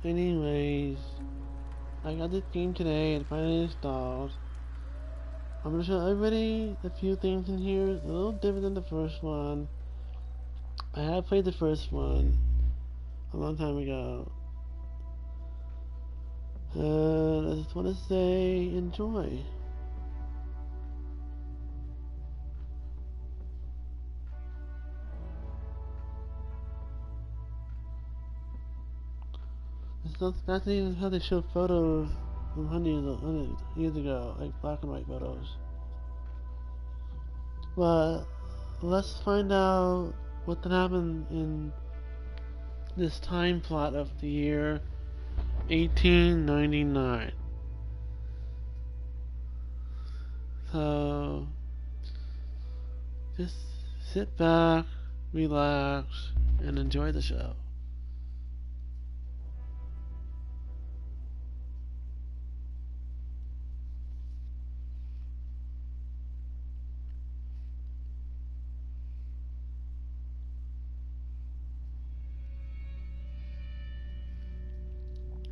Anyways, I got this game today and finally installed. I'm gonna show everybody a few things in here. A little different than the first one. I have played the first one a long time ago. I just want to say enjoy. It's not fascinating how they show photos from hundreds of years ago, like black and white photos. But let's find out what happened in this time plot of the year 1899. So just sit back, relax, and enjoy the show.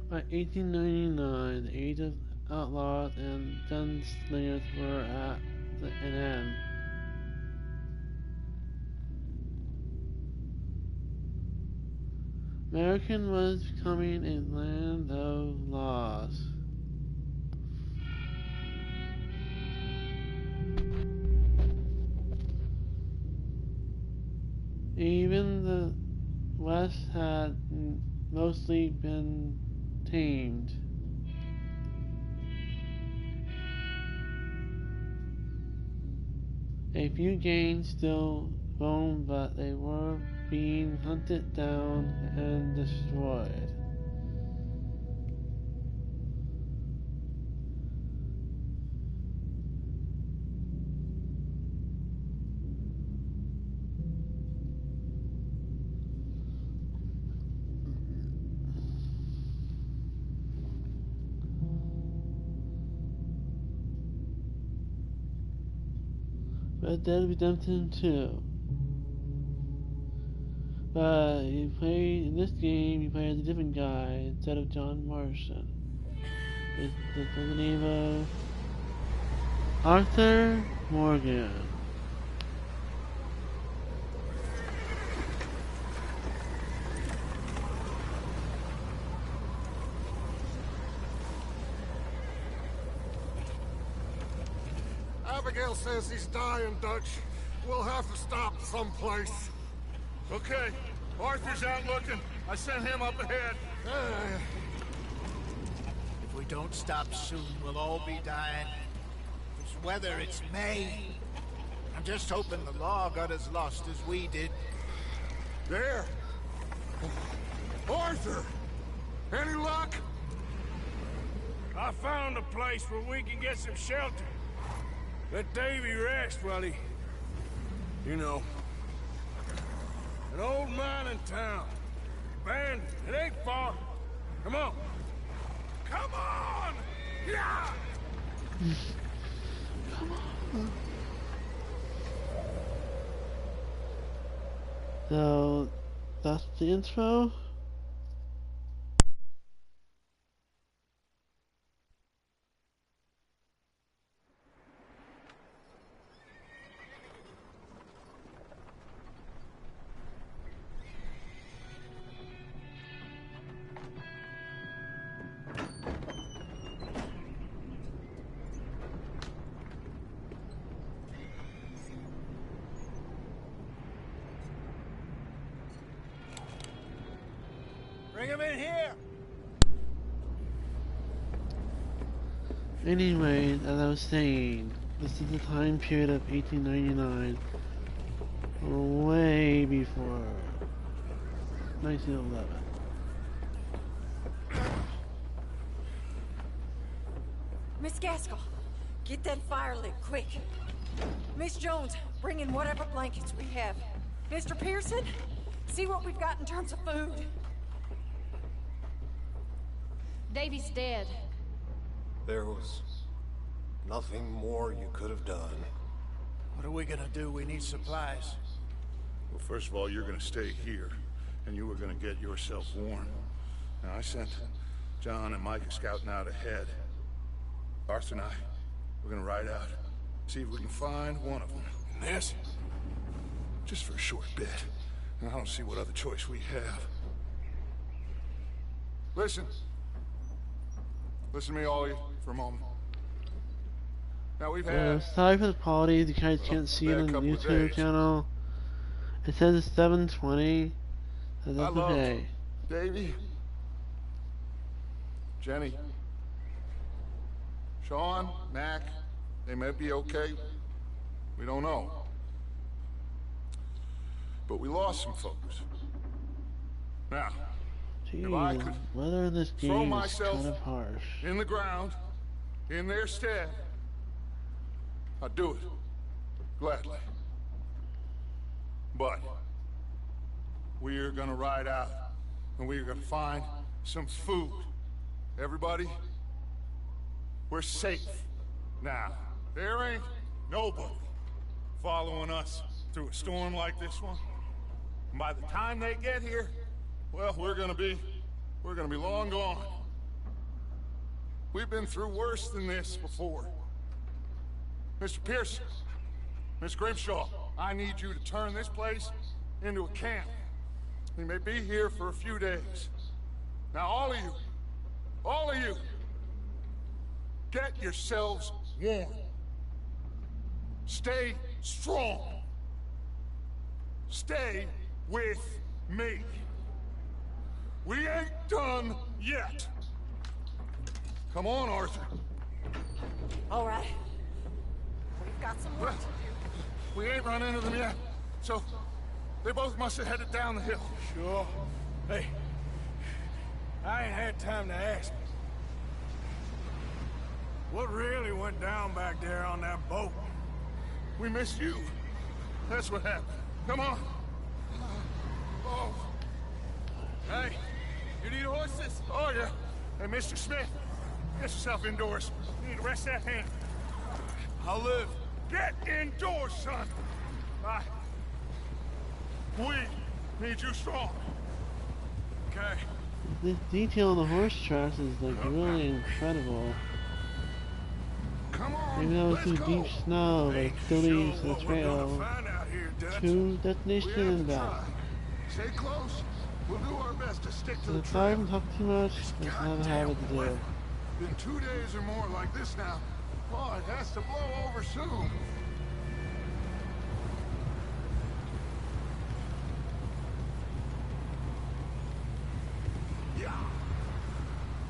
By 1899, the age of outlaws and gunslingers were at an end. America was becoming a land of laws. Even the West had mostly been tamed. A few gangs still roamed, but they were being hunted down and destroyed. Red Dead Redemption 2. But in this game, you play as a different guy instead of John Marston. It's the name of Arthur Morgan. Abigail says he's dying, Dutch. We'll have to stop someplace. Okay. Arthur's out looking. I sent him up ahead. If we don't stop soon, we'll all be dying. This weather, it's May. I'm just hoping the law got as lost as we did. There. Arthur! Any luck? I found a place where we can get some shelter. Let Davy rest while he... You know. An old mining town. Abandoned. It ain't far. Come on. Come on! Yeah! Come on. So, that's the intro. Bring him in here! Anyway, as I was saying, this is the time period of 1899, way before 1911. Miss Gaskell, get that fire lit, quick. Miss Jones, bring in whatever blankets we have. Mr. Pearson, see what we've got in terms of food. Davy's dead. There was nothing more you could have done. What are we gonna do? We need supplies. Well, first of all, you're gonna stay here, and you are gonna get yourself warm. Now, I sent John and Micah scouting out ahead. Arthur and I, we're gonna ride out, see if we can find one of them. And this? Just for a short bit. And I don't see what other choice we have. Listen. Listen to me, all of you, for a moment. Now, we've had... Sorry for the quality, you guys can't see it on the YouTube channel. It says it's 720, so that's okay. Davey, Jenny, Sean, Mac, they may be okay. We don't know. But we lost some folks. Now, if I Jeez, could weather in this throw game is myself kind of harsh. in the ground, in their stead, I'd do it. Gladly. But we are gonna ride out, and we are gonna find some food. Everybody, we're safe now. There ain't nobody following us through a storm like this one. And by the time they get here, well, we're gonna be long gone. We've been through worse than this before. Mr. Pearson, Miss Grimshaw, I need you to turn this place into a camp. We may be here for a few days. Now, all of you, get yourselves warm. Stay strong. Stay with me. We ain't done yet. Come on, Arthur. All right. We've got some work to do. We ain't run into them yet, so they both must have headed down the hill. Sure. Hey, I ain't had time to ask. What really went down back there on that boat? We missed you. That's what happened. Come on. Oh. Hey, you need horses? Oh, yeah. Hey, Mr. Smith, get yourself indoors. You need to rest that hand. I'll live. Get indoors, son. We need you strong. Okay. This detail on the horse tracks is like really incredible. Come on. Even though it's through deep snow, but it still leaves the trail to destination and back. Stay close. We'll do our best to stick to the If I trail. haven't talked too much, that's not a habit to do. Been 2 days or more like this now. Oh, it has to blow over soon. Yeah.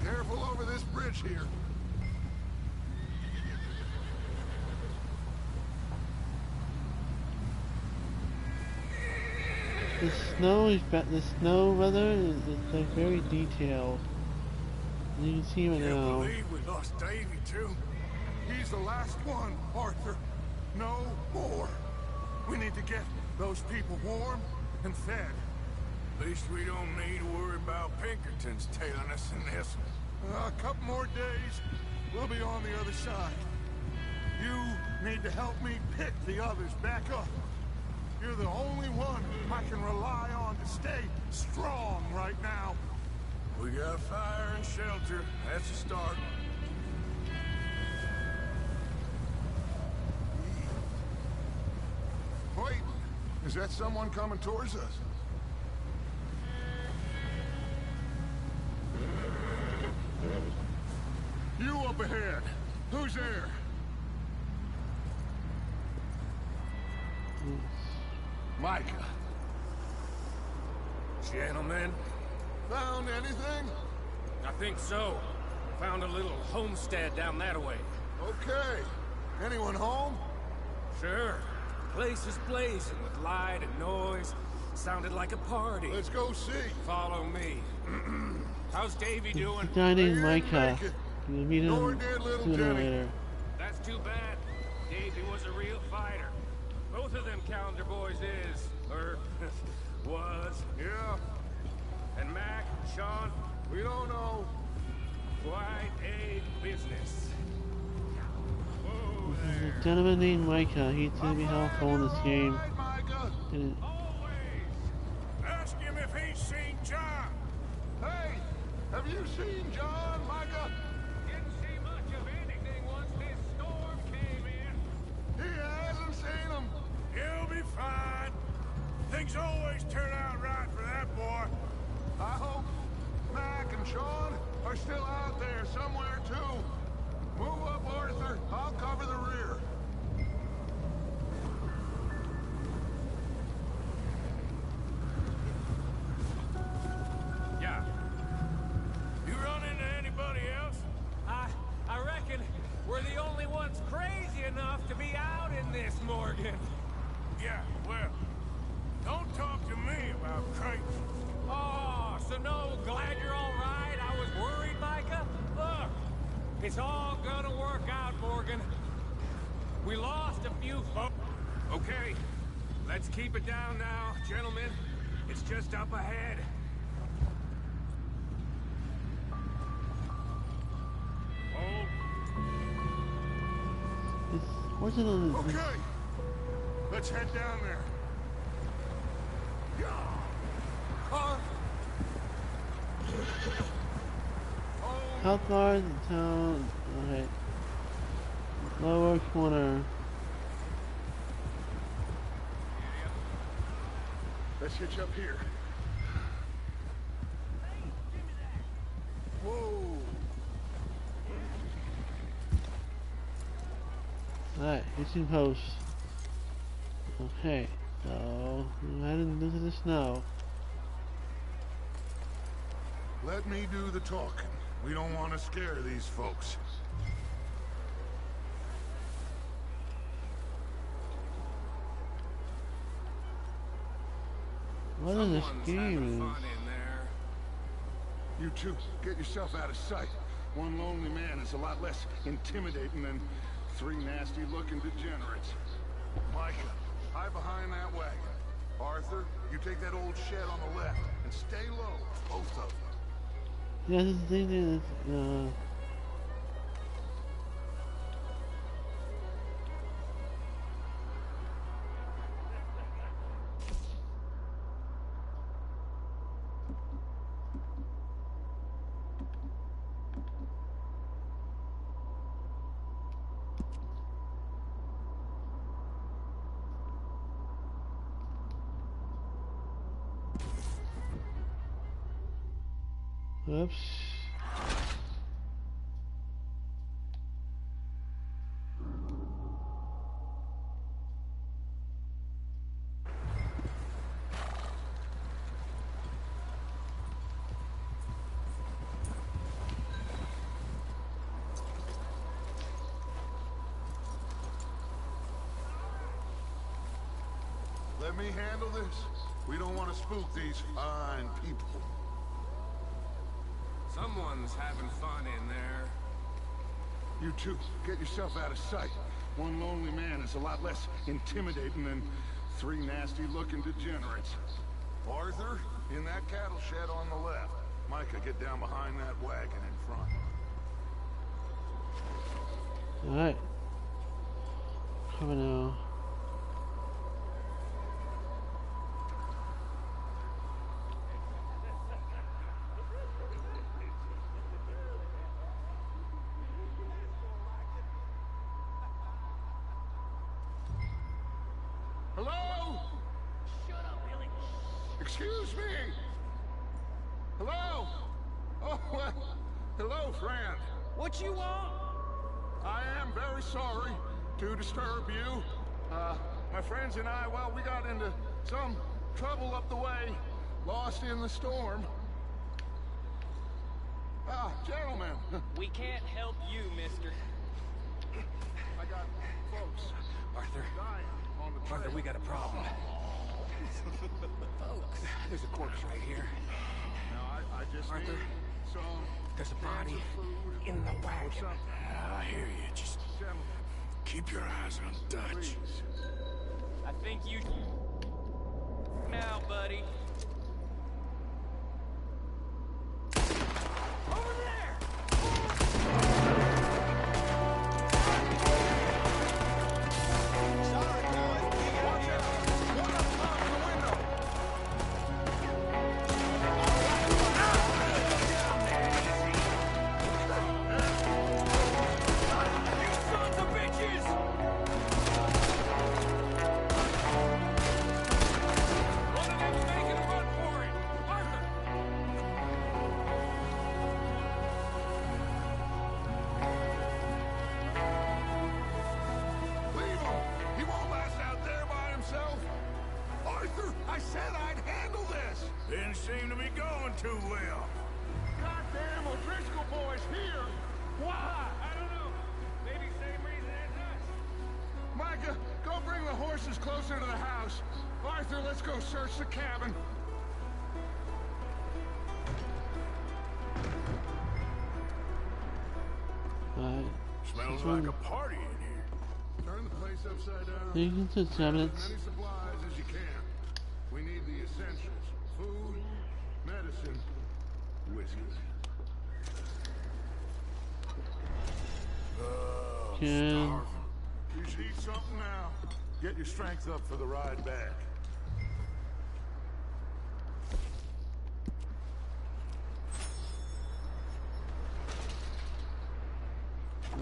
Careful over this bridge here. The snow weather is like very detailed. You can see right Can't now. believe we lost Davy too. He's the last one, Arthur. No more. We need to get those people warm and fed. At least we don't need to worry about Pinkertons tailing us in this. A couple more days, we'll be on the other side. You need to help me pick the others back up. You're the only one I can rely on to stay strong right now. We got fire and shelter. That's a start. Wait, is that someone coming towards us? You up ahead. Who's there? Micah. Gentlemen, Found anything? I think so. Found a little homestead down that way. Okay. Anyone home? Sure. Place is blazing with light and noise. Sounded like a party. Let's go see. Follow me. How's Davy doing? A guy named I didn't Micah. make it. You'll meet Nor him did little sooner or Jenny. later. That's too bad. Davy was a real fighter. Both of them calendar boys is, or was. Yeah, And Mac, Sean, we don't know. quite a business. Whoa There's there. a gentleman named Micah. He's gonna be helpful in this game. All right, Micah. And always ask him if he's seen John. Hey, you seen John, Micah? Didn't see much of anything once this storm came in. He hasn't seen him. He'll be fine. Things always turn out right for that boy. I hope Mac and Sean are still out there somewhere, too. Move up, Arthur. I'll cover the rear. Yeah. You run into anybody else? I reckon we're the only ones crazy enough to be out in this, Morgan. Yeah, well, don't talk to me about crazy. Oh, so no, glad you're all right. I was worried, Micah. Look, it's all gonna work out, Morgan. We lost a few folks. Okay, let's keep it down now, gentlemen. It's just up ahead. Hold. Where's it on? Okay. Let's head down there. How far is the town? Okay. Lower corner. Let's hitch up here. Whoa. Alright, hitching post. Okay, so we're heading into the snow. Let me do the talking. We don't want to scare these folks. What is this Someone's game? having fun in there. You two, get yourself out of sight. One lonely man is a lot less intimidating than three nasty-looking degenerates. Micah, hide behind that wagon. Arthur, you take that old shed on the left, and stay low, both of them. Yeah, this thing is, oops. Let me handle this. We don't want to spook these fine people. Someone's having fun in there. You two, get yourself out of sight. One lonely man is a lot less intimidating than three nasty-looking degenerates. Arthur, in that cattle shed on the left. Micah, get down behind that wagon in front. Alright. Coming now. Hello? Shut up, Billy. Excuse me. Hello? Oh, well, hello, friend. What you want? I am very sorry to disturb you. My friends and I, well, we got into some trouble up the way, lost in the storm. Gentlemen. We can't help you, mister. I got folks Arthur. dying on the trail. Arthur, we got a problem. Folks. There's a corpse right here. Now, I just Arthur, need some there's a body cans of food in the or wagon. something. I hear you. Just Gentlemen, keep your eyes on Dutch. please. I think you... Now, buddy. Over there! Sorry, boys. Watch out. One up top in the window. Now let's go search the cabin. Alright. Smells like a party in here. Turn the place upside down. You can just have Grab it. as many supplies as you can. We need the essentials. Food, medicine, whiskey. Can You should eat something now. Get your strength up for the ride back.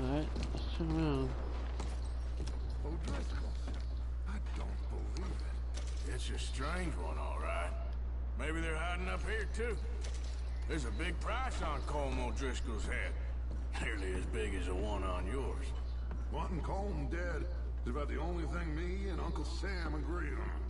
alright, let's check around. O'Driscoll's. I don't believe it. It's a strange one, all right. Maybe they're hiding up here, too. There's a big price on Colm O'Driscoll's head. Nearly as big as the one on yours. Wanting Colm dead is about the only thing me and Uncle Sam agree on.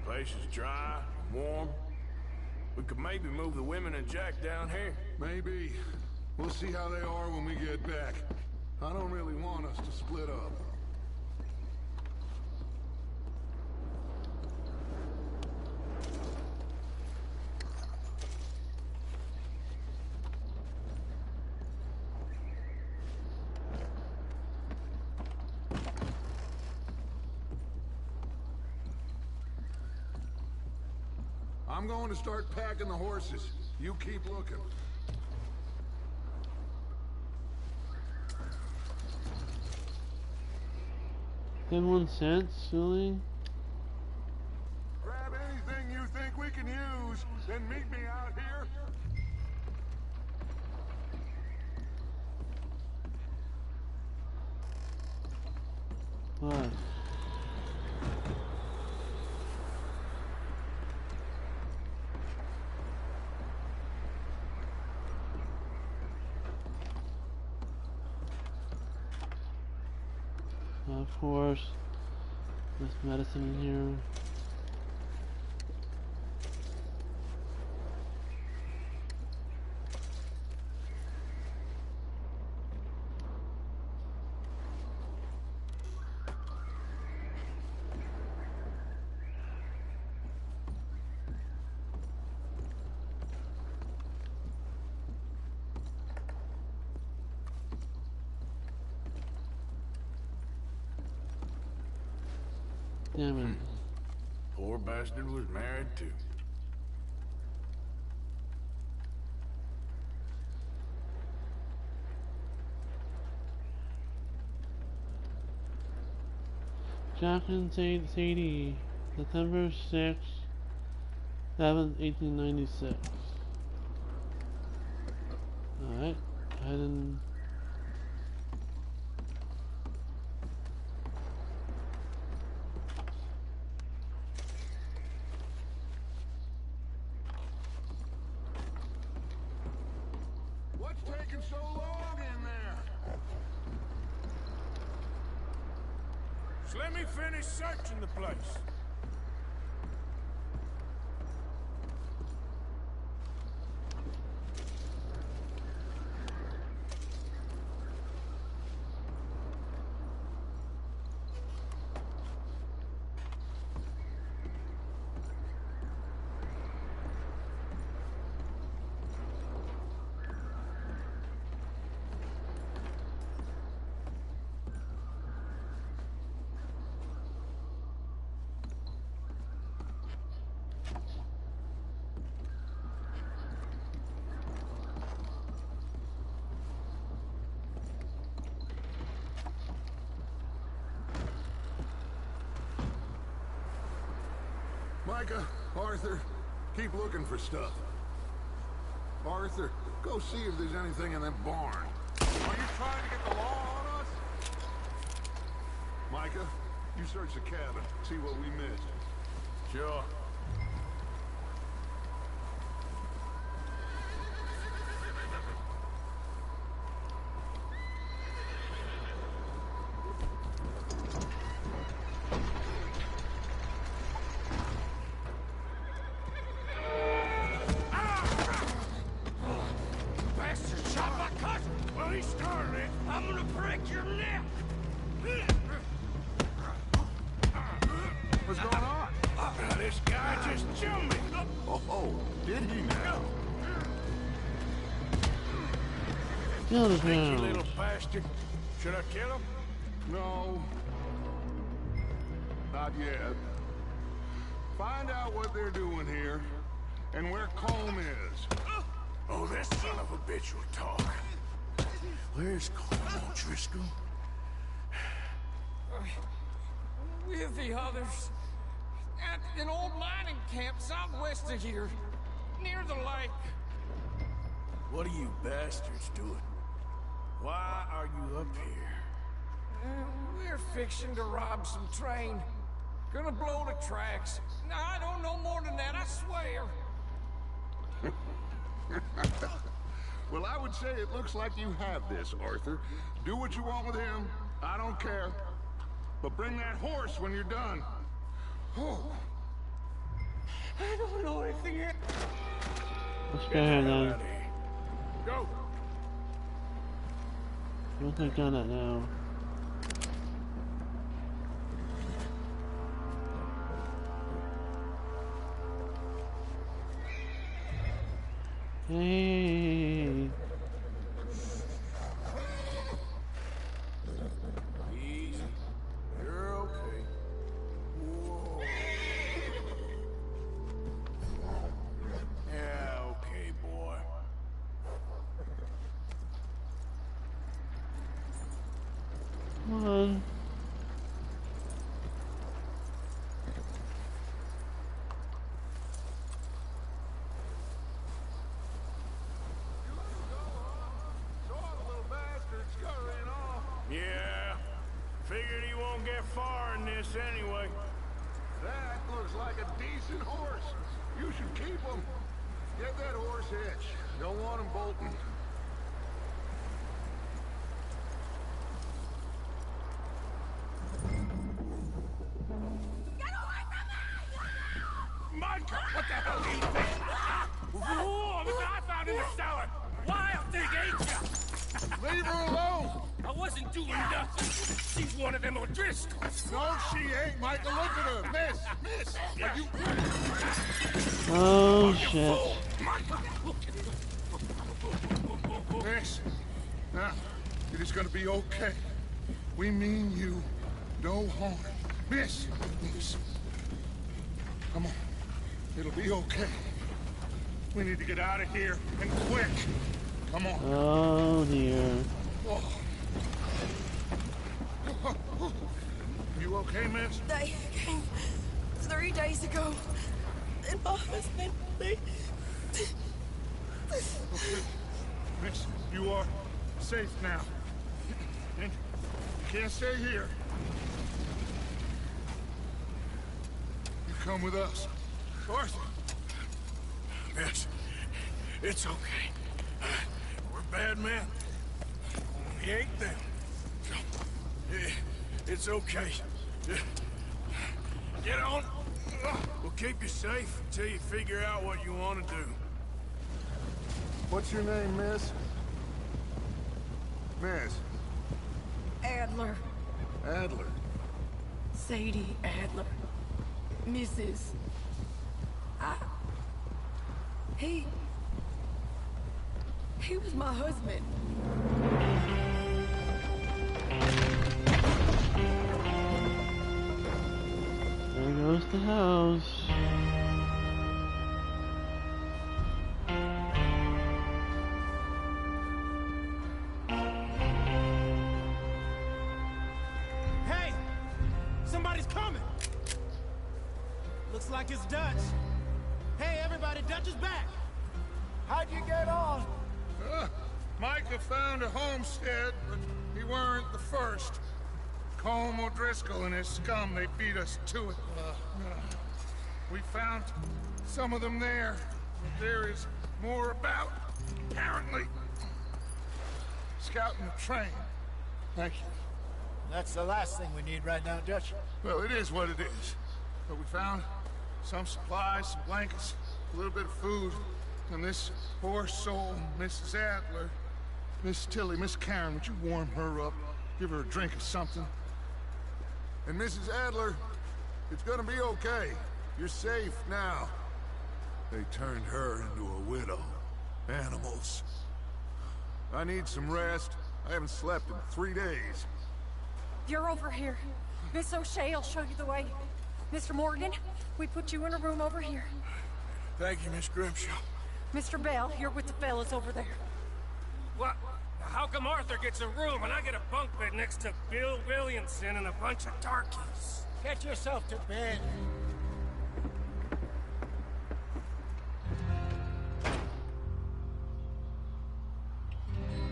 Place is dry, warm. We could maybe move the women and Jack down here. Maybe. We'll see how they are when we get back. I don't really want us to split up. I'm going to start packing the horses. You keep looking. Everyone sense, silly? Grab anything you think we can use, then meet me out here. What? Of course, there's medicine in here. Damn it. Poor bastard was married, too. Jacqueline Sadie, September 6th, 1896. Alright, I didn't. What's taking so long in there? Just let me finish searching the place. Micah, Arthur, keep looking for stuff. Arthur, go see if there's anything in that barn. Are you trying to get the law on us? Micah, you search the cabin, see what we missed. Sure. Oh, did he now? Kill the Sneaky ground. little bastard. Should I kill him? No. Not yet. Find out what they're doing here and where Colm is. Oh, this son of a bitch will talk. Where's Colm O'Driscoll? With the others. At an old mining camp southwest of here. Near the lake. What are you bastards doing? Why are you up here? We're fixing to rob some train. Gonna blow the tracks. I don't know more than that, I swear. Well, I would say it looks like you have this, Arthur. Do what you want with him. I don't care. But bring that horse when you're done. Oh. I don't know anything yet. Let's go ahead then. Go. What's the gun at now? Hey. Easy. You're okay. Whoa. Yeah, okay, boy. Come on. Yeah. Figured he won't get far in this anyway. That looks like a decent horse. You should keep him. Get that horse hitched. Don't want him bolting. Micah, what the hell do you think? Whoa, look what I found in the cellar. Wild thing, ain't ya? Leave her alone! I wasn't doing nothing. She's one of them O'Driscolls. No, she ain't, Micah. Look at her. Miss, are you... Oh shit. Miss, now, it is gonna be okay. We mean you no harm. Miss. Come on. It'll be okay. We need to get out of here, and quick. Come on. Oh dear. Oh. You okay, miss? They came 3 days ago. And my husband, they... Miss, you are safe now. And you can't stay here. You come with us. Arthur. Miss, it's okay. We're bad men. We ain't them. It's okay. Get on. We'll keep you safe until you figure out what you want to do. What's your name, miss? Miss. Adler. Adler. Sadie Adler. Mrs. He was my husband. There goes the house. Hey! Somebody's coming! Looks like it's Dutch. Hey, everybody, Dutch is back! How'd you get on? Micah found a homestead, but he weren't the first. Colm O'Driscoll and his scum, they beat us to it. We found some of them there. There is more about, apparently. Scouting the train. Thank you. That's the last thing we need right now, Dutch. Well, it is what it is. But we found some supplies, some blankets, a little bit of food, and this poor soul, Mrs. Adler, Miss Tilly, Miss Karen, would you warm her up? Give her a drink of something? And Mrs. Adler, it's gonna be okay. You're safe now. They turned her into a widow. Animals. I need some rest. I haven't slept in 3 days. You're over here. Miss O'Shea will show you the way. Mr. Morgan, we put you in a room over here. Thank you, Miss Grimshaw. Mr. Bell, you're with the fellas over there. What? How come Arthur gets a room and I get a bunk bed next to Bill Williamson and a bunch of darkies? Get yourself to bed.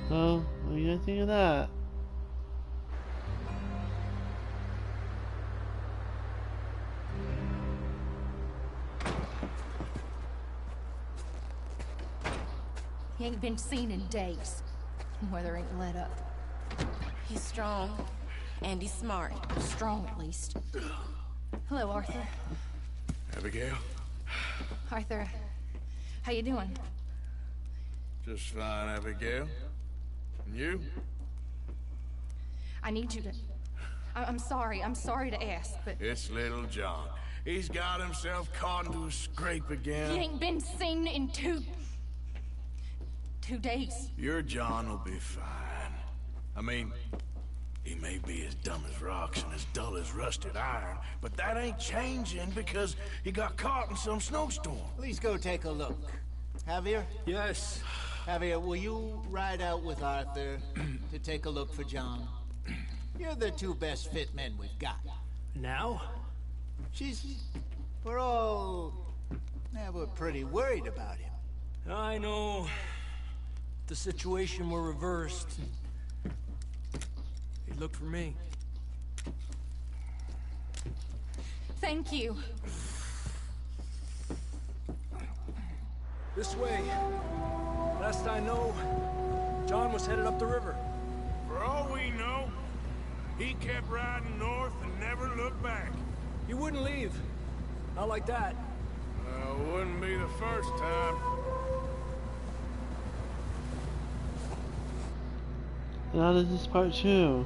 So, what do you guys think of that? He ain't been seen in days. Weather ain't let up. He's strong, and he's smart. Strong, at least. Hello, Arthur. Abigail? Arthur, how you doing? Just fine, Abigail. And you? I need you to... I'm sorry to ask, but... It's little John. He's got himself caught into a scrape again. He ain't been seen in two days. Your John will be fine. I mean, he may be as dumb as rocks and as dull as rusted iron, but that ain't changing because he got caught in some snowstorm. Please go take a look. Javier? Yes. Javier, will you ride out with Arthur to take a look for John? You're the two best fit men we've got. Now? We're pretty worried about him. I know. The situation were reversed. He looked for me. Thank you. This way. Last I know, John was headed up the river. For all we know, he kept riding north and never looked back. He wouldn't leave. Not like that. Wouldn't be the first time. Now this is part 2.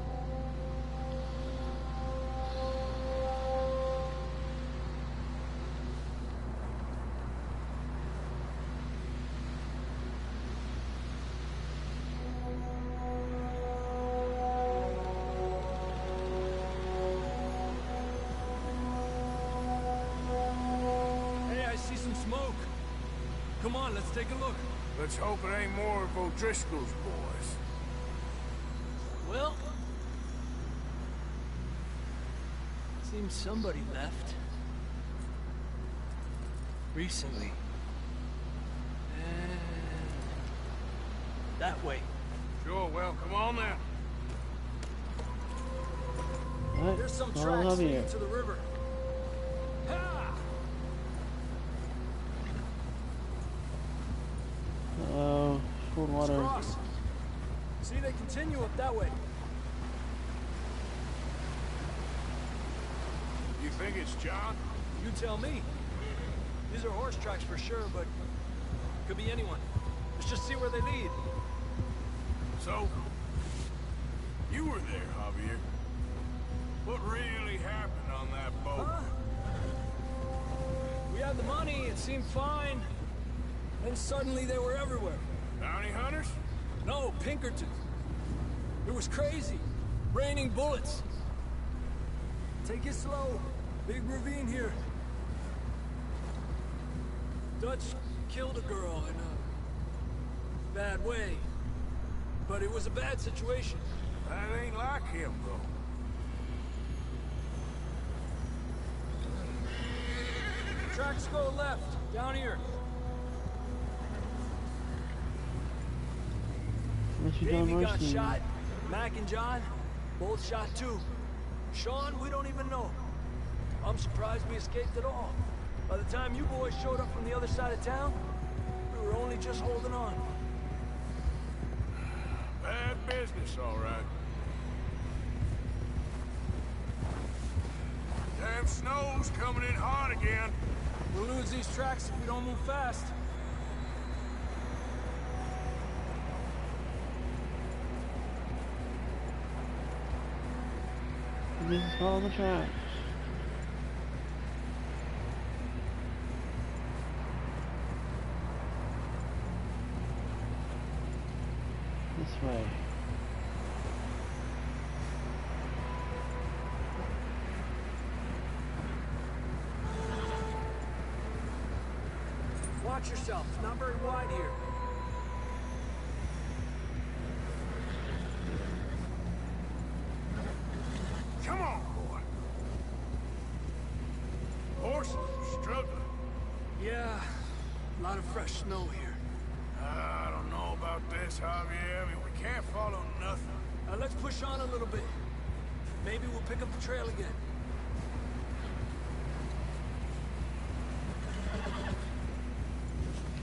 Hey, I see some smoke. Come on, let's take a look. Let's hope it ain't more of O'Driscoll's boys. Well, seems somebody left. Recently. And that way. Sure, well, come on now. Alright, There's some follow tracks Javier. leading to the river. Ha! Uh-oh, cold Let's water. cross. See, they continue up that way. You think it's John? You tell me. These are horse tracks for sure, but could be anyone. Let's just see where they lead. So, you were there, Javier. What really happened on that boat? Huh? We had the money, it seemed fine. Then suddenly they were everywhere. Bounty hunters? No, Pinkerton. It was crazy. Raining bullets. Take it slow. Big ravine here. Dutch killed a girl in a bad way. But it was a bad situation. That ain't like him, though. Tracks go left, down here. Unless you don't Davey got mercy. shot. Mac and John, both shot too. Sean, we don't even know. I'm surprised we escaped at all. By the time you boys showed up from the other side of town, we were only just holding on. Bad business, all right. Damn snow's coming in hot again. We'll lose these tracks if we don't move fast. Just follow the tracks. This way. Watch yourself. It's not very wide here. Come on, boy. Horses are struggling. Yeah, a lot of fresh snow here. I don't know about this, Javier. I mean, we can't follow nothing. Let's push on a little bit. Maybe we'll pick up the trail again.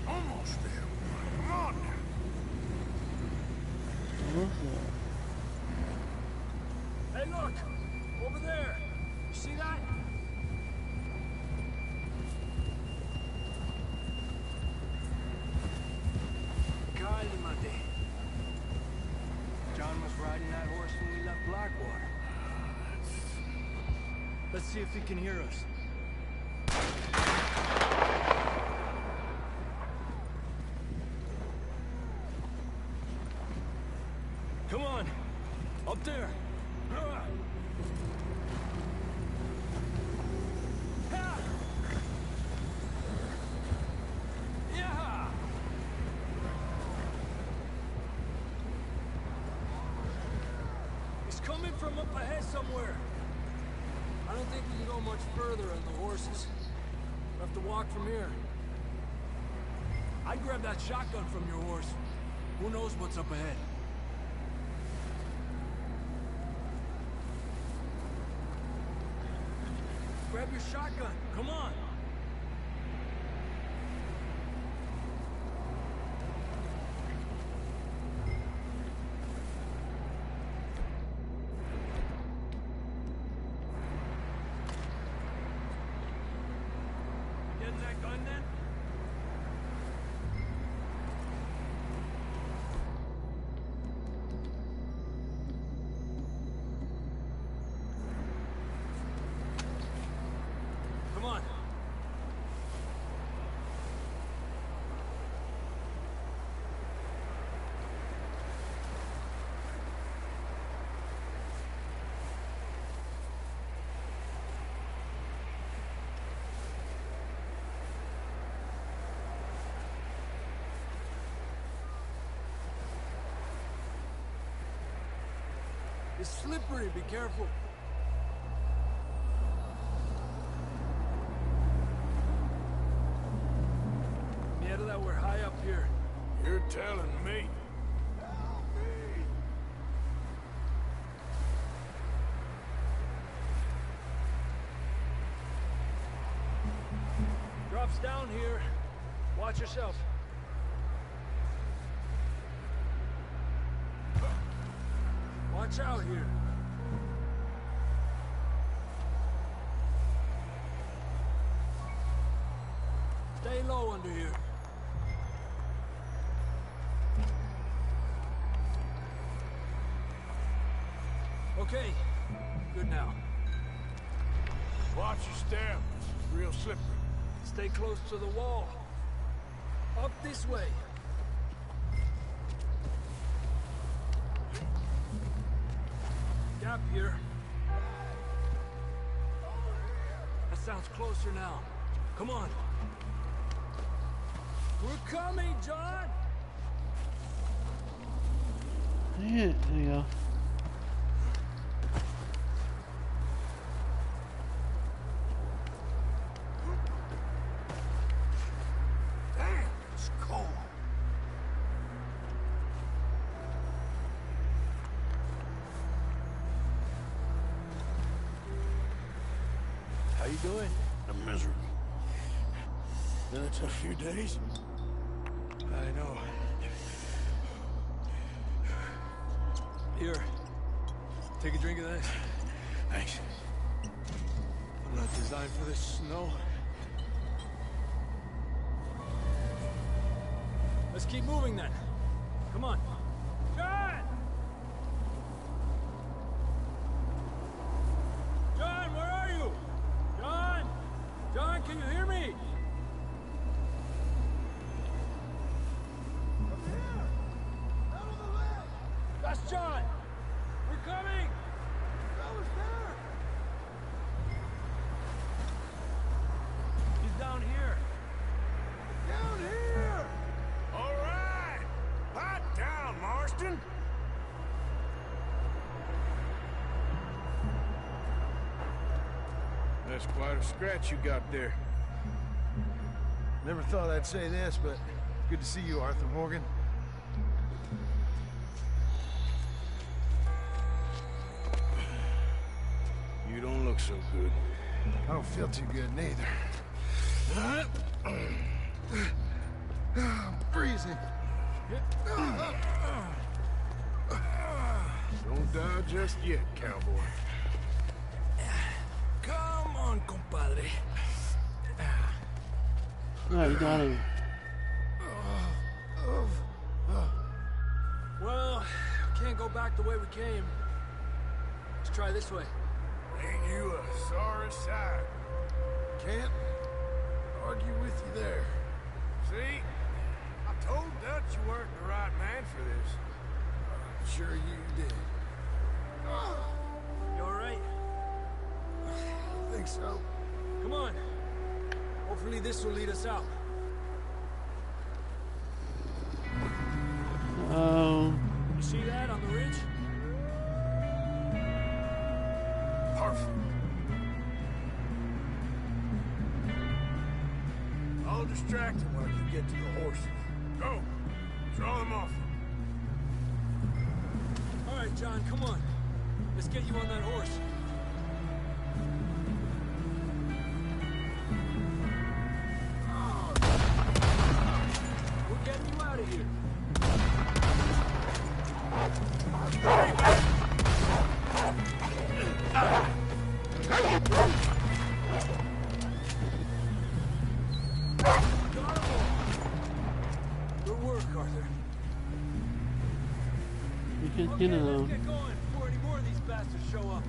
Almost there. Come on now. Hey, look! Over there! You see that? John was riding that horse when we left Blackwater. Let's see if he can hear us. Come on! Up there! Coming from up ahead somewhere. I don't think we can go much further on the horses. We'll have to walk from here. I'd grab that shotgun from your horse. Who knows what's up ahead? Grab your shotgun. Come on. Come on. It's slippery, be careful. Yeah, that we're high up here. You're telling me. Drops down here. Watch yourself. Watch out here. Stay low under here. Okay, good now. Watch your step. It's real slippery. Stay close to the wall. Up this way. Gap here. That sounds closer now. Come on. We're coming, John! Yeah, there you go. Damn, it's cold. How you doing? I'm miserable. Then it's a few days. I know. Here. Take a drink of this. Thanks. I'm not designed for this snow. Let's keep moving then. Come on. John! John, where are you? John! John, can you hear me? John! We're coming! Fellas there! He's down here. Down here! All right! Pipe down, Marston! That's quite a scratch you got there. Never thought I'd say this, but good to see you, Arthur Morgan. You don't look so good. I don't feel too good, neither. I'm freezing. Don't die just yet, cowboy. Come on, compadre. Alright, you got him. Well, can't go back the way we came. Let's try this way. Ain't you a sorry sight? Can't argue with you there. See? I told Dutch you weren't the right man for this. I'm sure you did. You alright? I think so. Come on. Hopefully this will lead us out. You see that on the ridge? Perfect. I'll distract him while you get to the horses. Go. Draw them off. All right, John, come on. Let's get you on that horse. We're getting you out of here. Good work, Arthur. You can, Okay, you know. let's get going before any more of these bastards show up.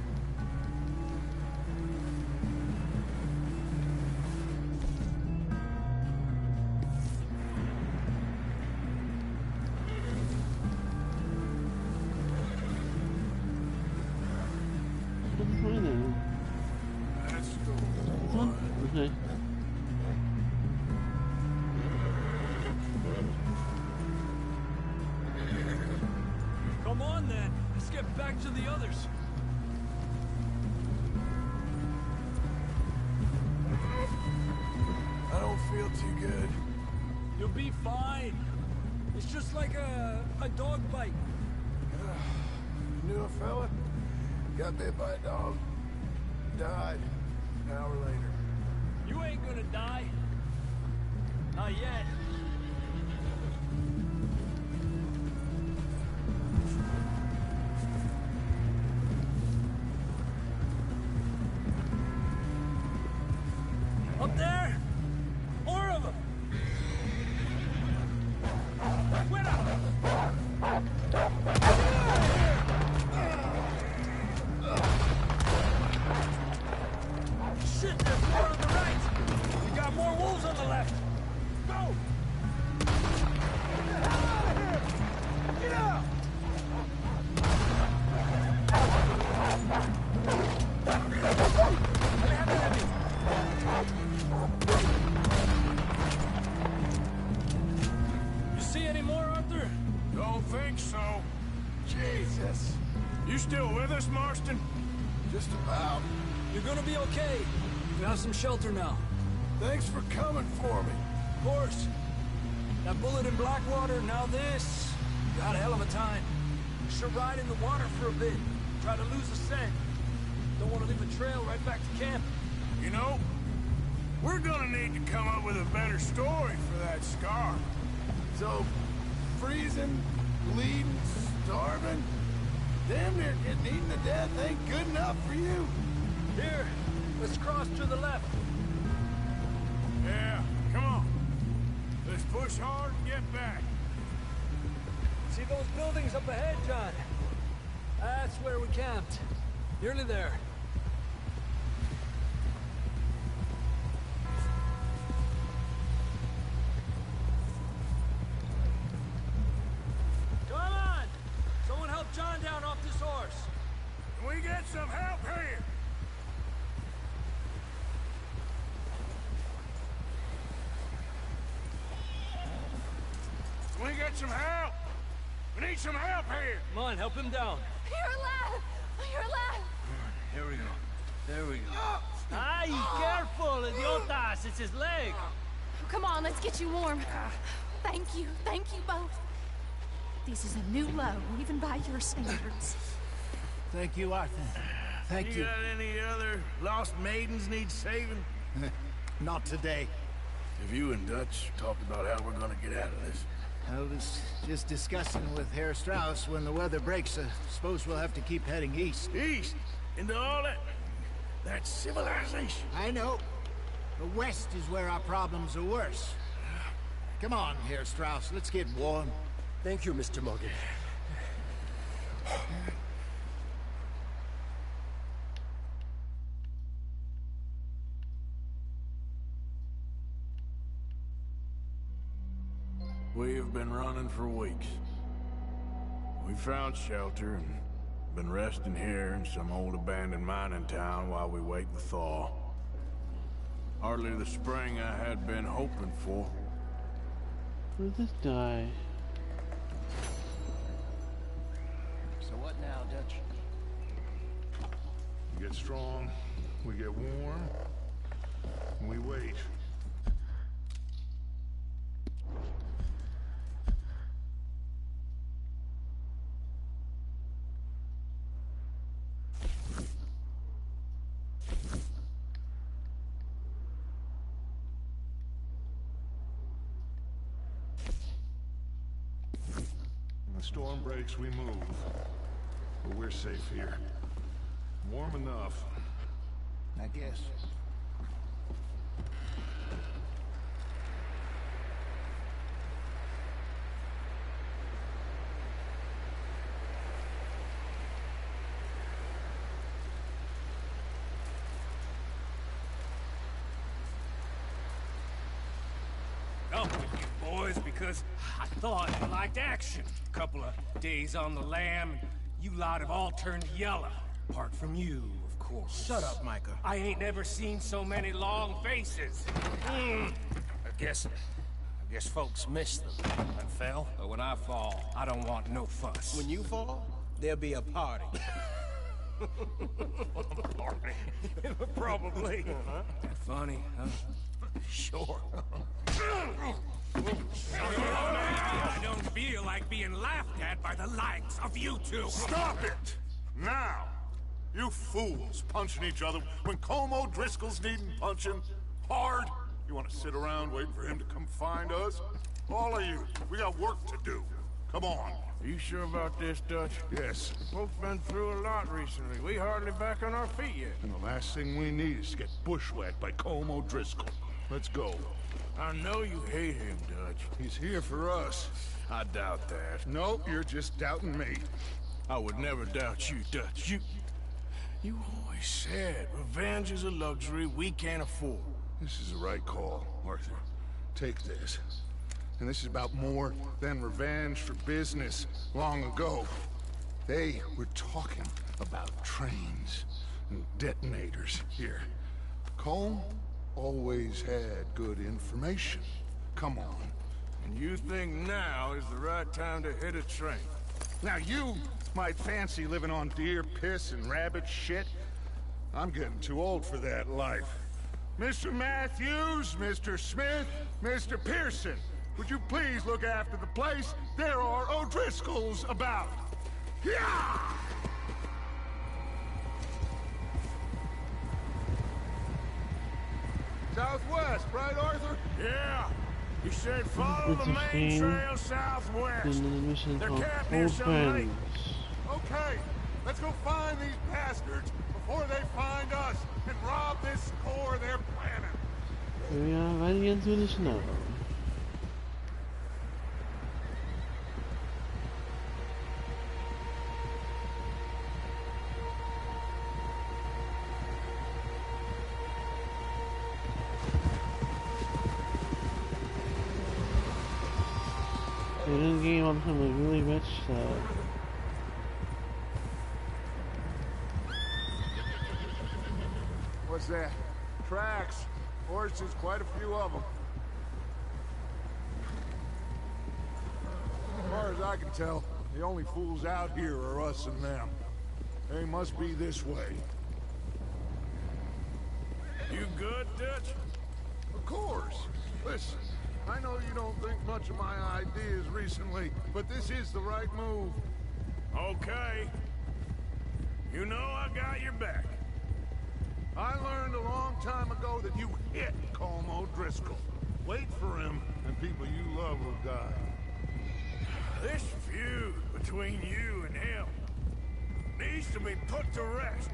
Let's go. Okay. Come on, then. Let's get back to the others. I don't feel too good. You'll be fine. It's just like a dog bite. Knew a fella, got bit by a dog, died an hour later. You ain't gonna die. Not yet. Up there? More of them! Shit, there's more on the right! We got more wolves on the left! Go! Get out of here! Get out! You see any more, Arthur? Don't think so. Jesus, You still with us, Marston? just about. You're gonna be okay. You have some shelter now. Thanks for coming for me. Of course. That bullet in Blackwater, now this. You had a hell of a time. You should ride in the water for a bit. Try to lose the scent. Don't want to leave a trail right back to camp. You know, we're gonna need to come up with a better story for that scar. So, freezing, bleeding, starving, damn near getting eaten to death ain't good enough for you. Here, let's cross to the left. Yeah, come on. Let's push hard and get back. See those buildings up ahead, John? That's where we camped. Nearly there. Come on! Someone help John got some help! We need some help here! Come on, help him down. You're alive! You're alive! Here we go. There we go. Ay, careful, idiotas! It's his leg. Come on, let's get you warm. Thank you both. This is a new low, even by your standards. Thank you, Arthur. Thank you. You got any other lost maidens need saving? Not today. Have you and Dutch talked about how we're gonna get out of this? I was just discussing with Herr Strauss when the weather breaks. I suppose we'll have to keep heading east. East? Into all that? That's civilization. I know. The west is where our problems are worse. Come on, Herr Strauss. Let's get warm. Thank you, Mr. Morgan. We have been running for weeks. We found shelter and been resting here in some old abandoned mining town while we wait the thaw. Hardly the spring I had been hoping for. Where's this guy? So what now, Dutch? We get strong, we get warm, and we wait. When the storm breaks, we move. But we're safe here. Warm enough. I guess. Up with you boys because I thought you liked action. A couple of days on the lam, you lot have all turned yellow. Apart from you, of course. Shut up, Micah. I ain't never seen so many long faces. I guess folks miss them. And fell? But when I fall, I don't want no fuss. When you fall, there'll be a party. Party? Probably. That funny, huh? Sure. I don't feel like being laughed at by the likes of you two. Stop it! Now! You fools punching each other when Como Driscoll's needing punching hard. You want to sit around waiting for him to come find us? All of you, we got work to do. Come on. Are you sure about this, Dutch? Yes. Folks been through a lot recently. We hardly back on our feet yet. And the last thing we need is to get bushwhacked by Como Driscoll. Let's go. I know you hate him, Dutch. He's here for us. I doubt that. No, you're just doubting me. I would never doubt you, Dutch. You always said revenge is a luxury we can't afford. This is the right call, Arthur. Take this. And this is about more than revenge for business. Long ago, they were talking about trains and detonators here. Colm always had good information. Come on. And you think now is the right time to hit a train? Now you might fancy living on deer piss and rabbit shit. I'm getting too old for that life. Mr. Matthews, Mr. Smith, Mr. Pearson, would you please look after the place? There are O'Driscolls about. Yeah! Southwest, right, Arthur? Yeah. You said follow the main trail southwest. They're camped near some lake. Okay, let's go find these bastards before they find us and rob this core they're planning. Here we are riding into the snow. In this game, I'm becoming really rich, so... What's that? Tracks. Horses, quite a few of them. far as I can tell, the only fools out here are us and them. They must be this way. You good, Dutch? Of course. Listen, I know you don't think much of my ideas recently, but this is the right move. Okay. You know I got your back. I learned a long time ago that you hit Colm O'Driscoll. Wait for him, and people you love will die. This feud between you and him needs to be put to rest,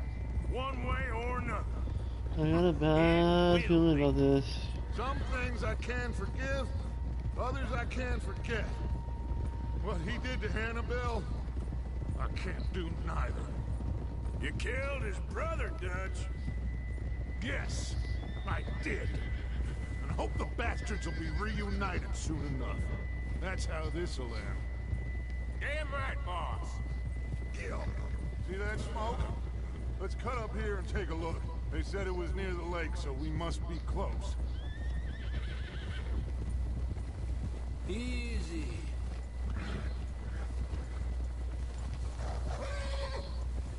one way or another. I got a bad feeling about this. Some things I can forgive, others I can't forget. What he did to Annabelle, I can't do neither. You killed his brother, Dutch. Yes, I did. And I hope the bastards will be reunited soon enough. That's how this'll end. Damn right, boss. Gil, see that smoke? Let's cut up here and take a look. They said it was near the lake, so we must be close. Easy.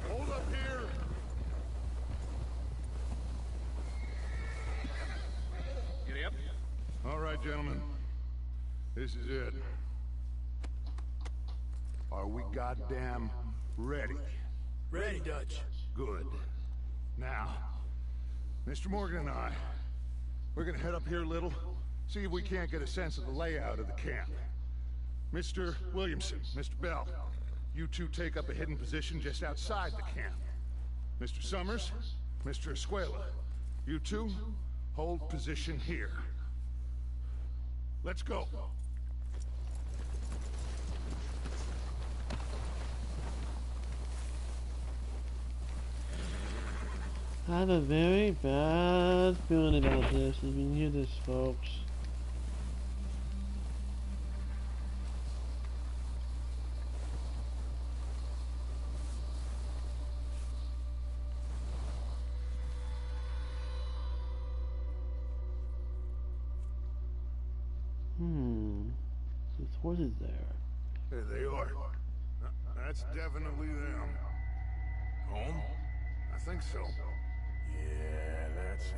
Hold up here. Giddy up. All right, gentlemen. This is it. Are we goddamn ready? Ready, Dutch. Good. Now, Mr. Morgan and I, we're gonna head up here a little, see if we can't get a sense of the layout of the camp. Mr. Williamson, Mr. Bell, you two take up a hidden position just outside the camp. Mr. Summers, Mr. Escuela, you two hold position here. Let's go. I have a very bad feeling about this. If you can hear this, folks. This horse is there. There they are. That's definitely them. Home? I think so. Yeah, that's him.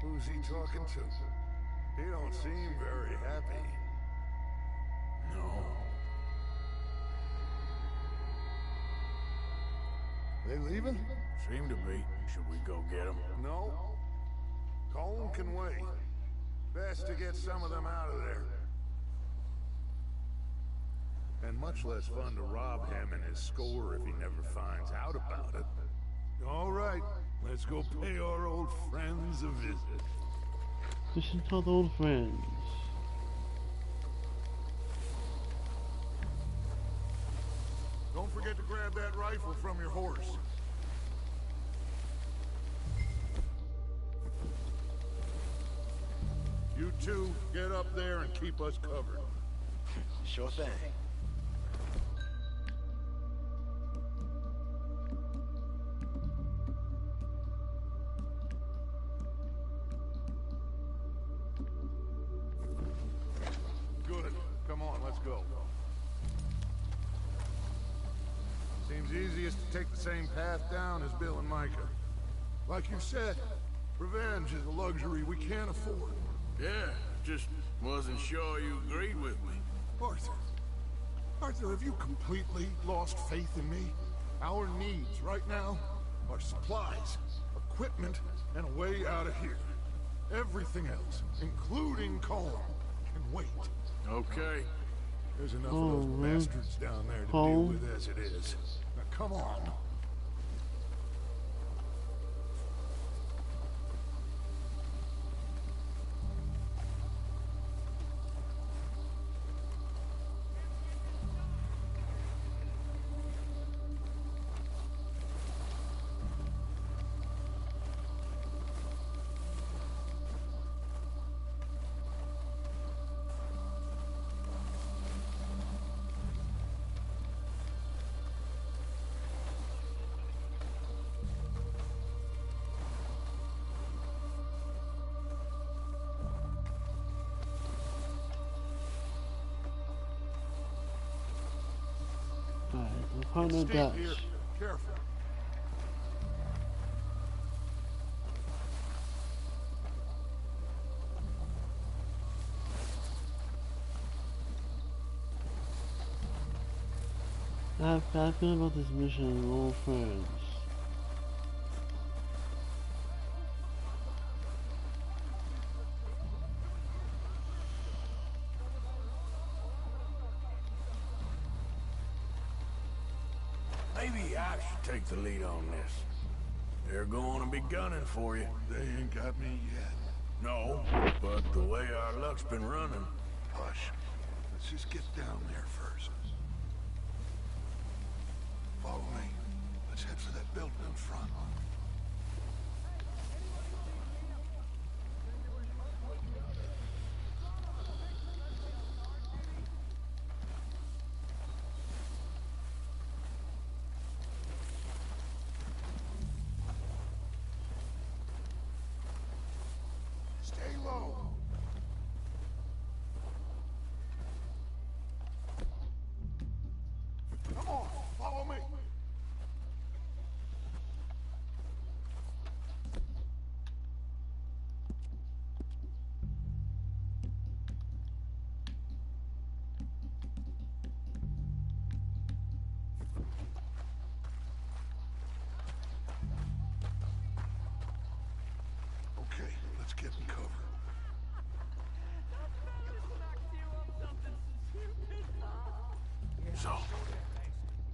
Who's he talking to? He don't seem very happy. No. They leaving? Seem to be. Should we go get him? No. Colm can wait. Best to get some of them out of there. And much less fun to rob him and his score if he never finds out about it. All right, let's go pay our old friends a visit. Mission called Old Friends. Don't forget to grab that rifle from your horse. You two, get up there and keep us covered. Sure thing. Good. Come on, let's go. Seems easiest to take the same path down as Bill and Micah. Like you said, revenge is a luxury we can't afford. Yeah, just wasn't sure you agreed with me. Arthur. Arthur, have you completely lost faith in me? Our needs right now are supplies, equipment, and a way out of here. Everything else, including Colm, can wait. Okay. There's enough of those bastards down there to deal with as it is. Now come on. My partner It's steep Dutch. here. Careful. I have a bad feeling about this mission, old friends. Maybe I should take the lead on this. They're going to be gunning for you. They ain't got me yet. No, but the way our luck's been running. Hush. Let's just get down there first. Follow me. Let's head for that building in front. Stay low. Come on, follow me. Okay, let's get in cover. So,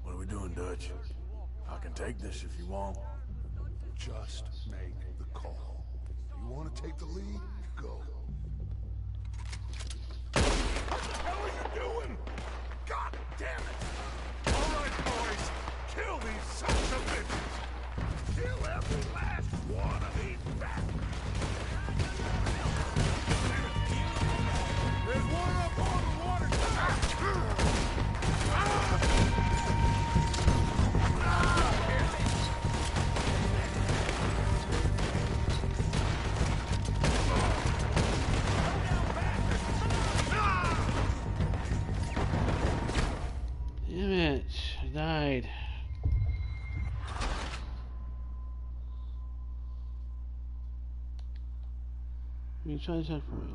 what are we doing, Dutch? I can take this if you want. Just make the call. You want to take the lead? Go. What the hell are you doing? God damn it! All right, boys. Kill these sons of bitches. Kill every last one of these bastards. There's one up on the water tower. Damn it, I died. Let me try to check for it.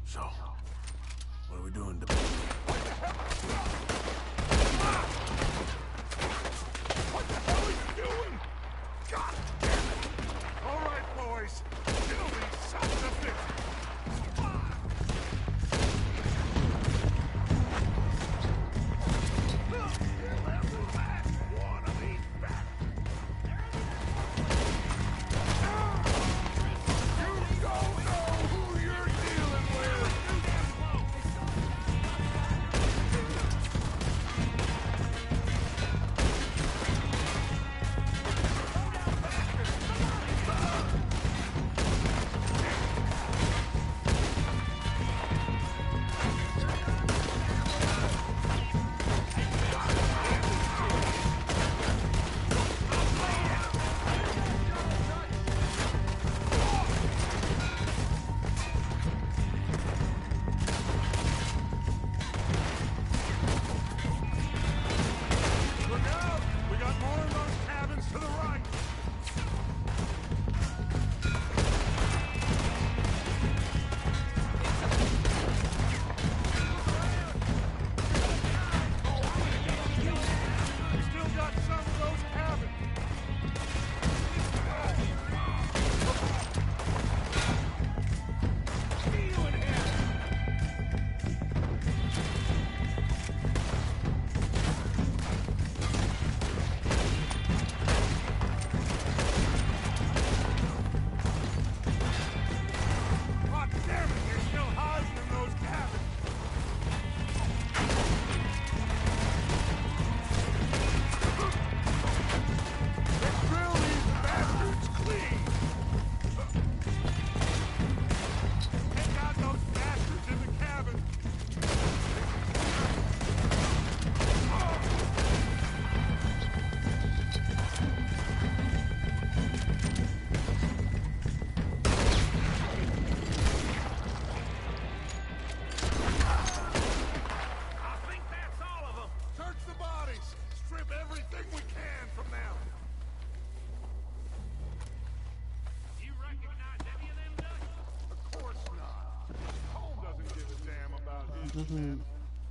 So, what are we doing, Dutch? What the hell are you doing? God damn it! All right, boys. Kill these sons of bitches. Kill every last one of these bastards. You don't know who you're dealing with. doesn't.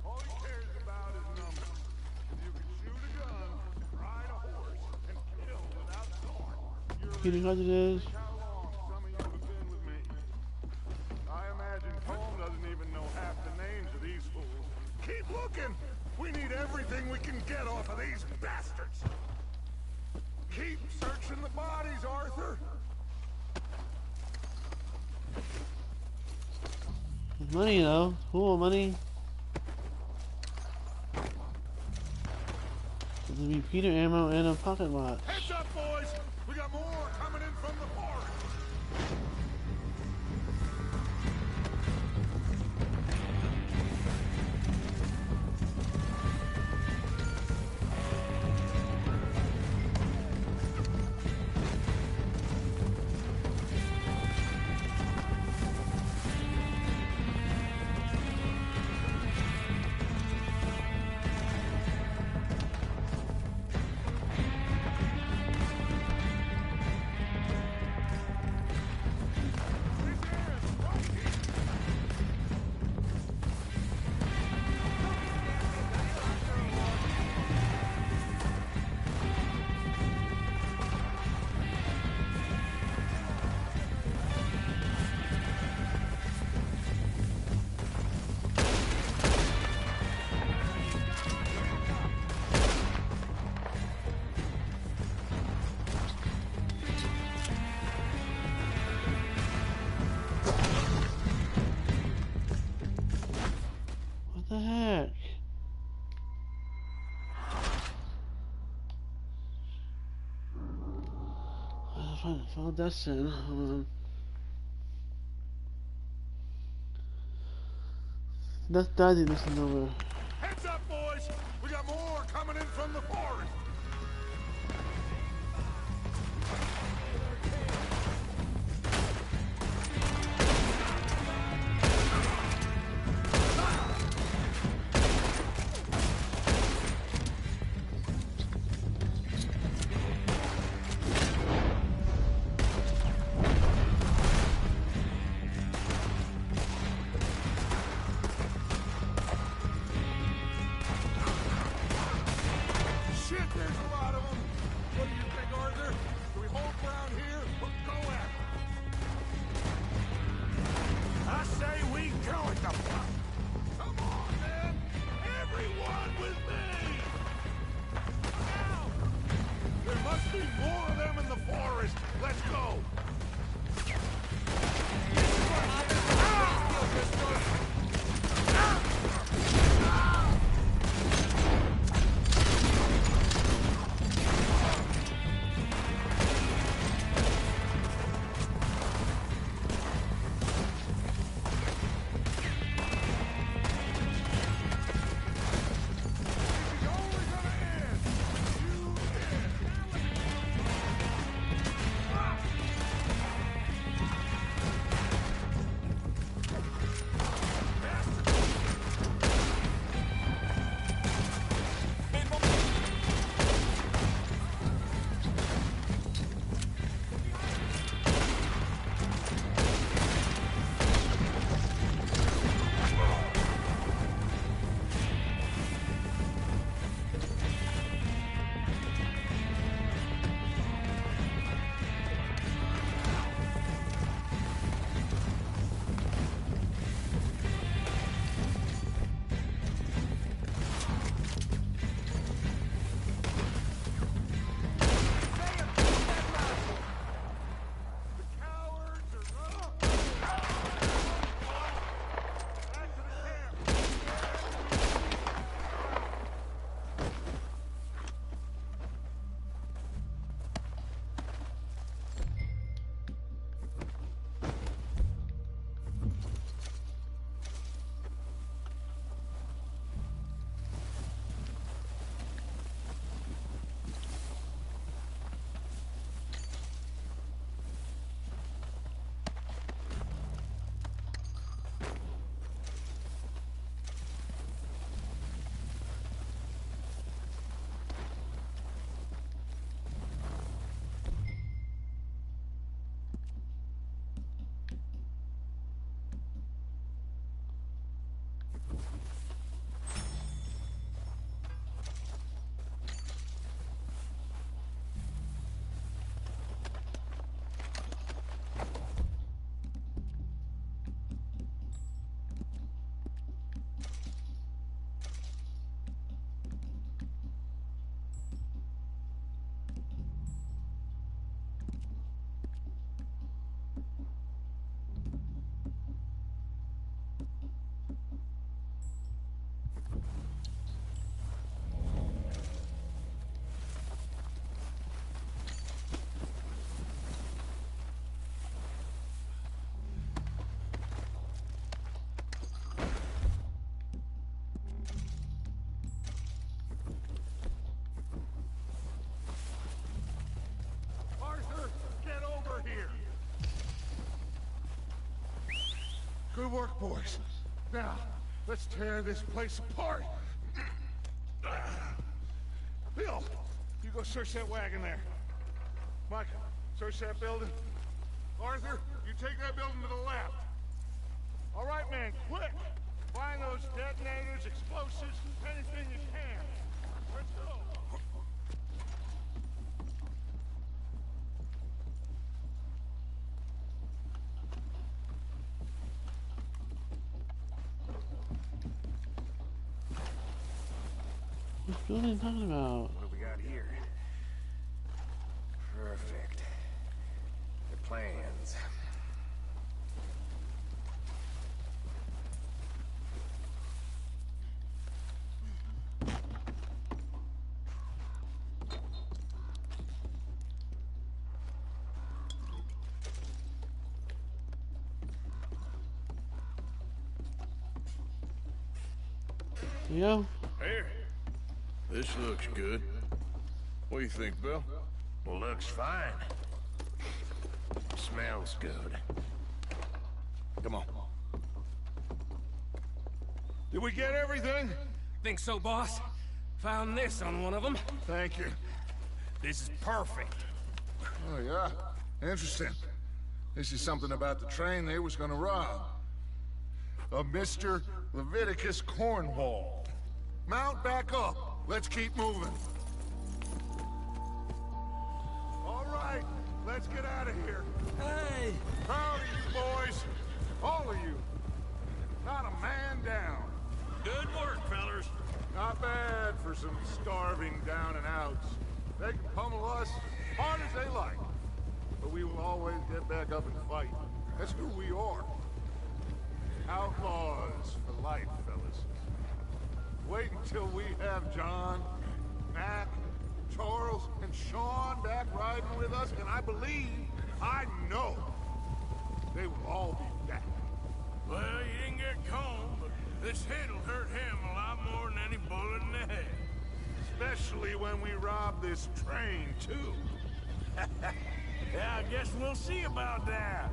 All he cares about is numbers. If you can shoot a gun, ride a horse, and kill without thought, Peter cartridges. think how long some of you have been with me. I imagine Colm doesn't even know half the names of these fools. Keep looking! We need everything we can get off of these bastards! Keep searching the bodies, Arthur! Money though. Cool money. There'll be Peter ammo and a pocket watch. Heads up, boys! We got more coming in from the forest! What the heck? Follow Dustin. Hold on. That's Daddy listening over. Heads up, boys! We got more coming in from the forest! Shit, there's a lot of them! What do you think, Arthur? Do we hold ground here or go at them? I say we go at them! Come on, man! Everyone with me! Now! There must be more of them in the forest! Let's go! boys. Now, let's tear this place apart. Bill, you go search that wagon there. Mike, search that building. Arthur, you take that building to the left. All right, man, quick! Find those detonators, explosives, anything you can. Let's go. What building are you talking about? What do we got here? Perfect. The plans. Yeah. Here. This looks good. What do you think, Bill? Looks fine. Smells good. Come on. Did we get everything? Think so, boss? Found this on one of them. Thank you. This is perfect. Oh, yeah? Interesting. This is something about the train they was gonna rob. Of Mr. Leviticus Cornwall. Mount back up. Let's keep moving. All right, let's get out of here. Hey! Proud of you boys. All of you. Not a man down. Good work, fellas. Not bad for some starving down and outs. They can pummel us hard as they like. But we will always get back up and fight. That's who we are. Outlaws for life, fellas. Wait until we have John, Mac, Charles, and Sean back riding with us, and I believe, I know, they will all be back. Well, you didn't get Cone, but this hit'll hurt him a lot more than any bullet in the head. Especially when we rob this train, too. Yeah, I guess we'll see about that.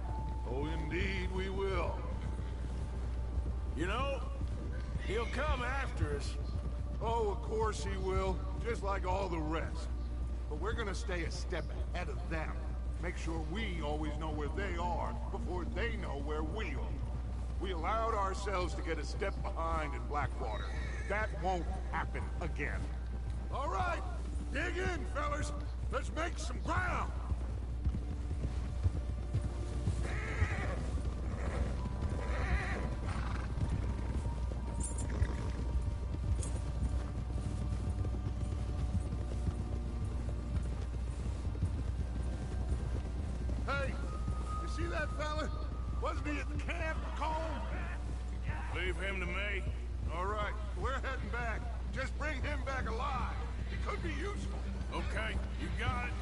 Oh, indeed we will. You know, he'll come after us. Oh, of course he will, just like all the rest. But we're gonna stay a step ahead of them. Make sure we always know where they are before they know where we are. We allowed ourselves to get a step behind in Blackwater. That won't happen again. All right, dig in, fellas. Let's make some ground. Hey, you see that fella? Wasn't he at the camp, Cone? Leave him to me. All right, we're heading back. Just bring him back alive. It could be useful. Okay, you got it.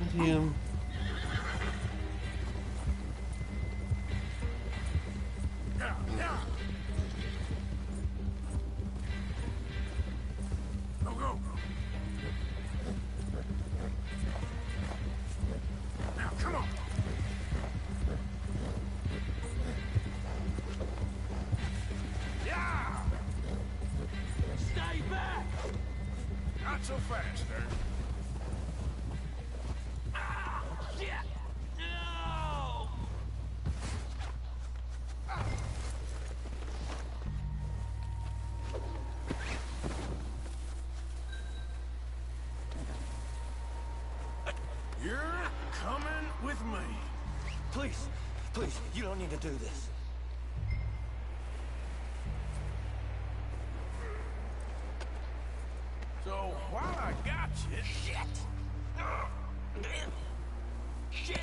I see him. Go, go. Now, come on. Yeah! Stay back! Not so fast, there. Ah! Shit! No! You're coming with me. Please, please, you don't need to do this. So, while I got you... Shit! Shit!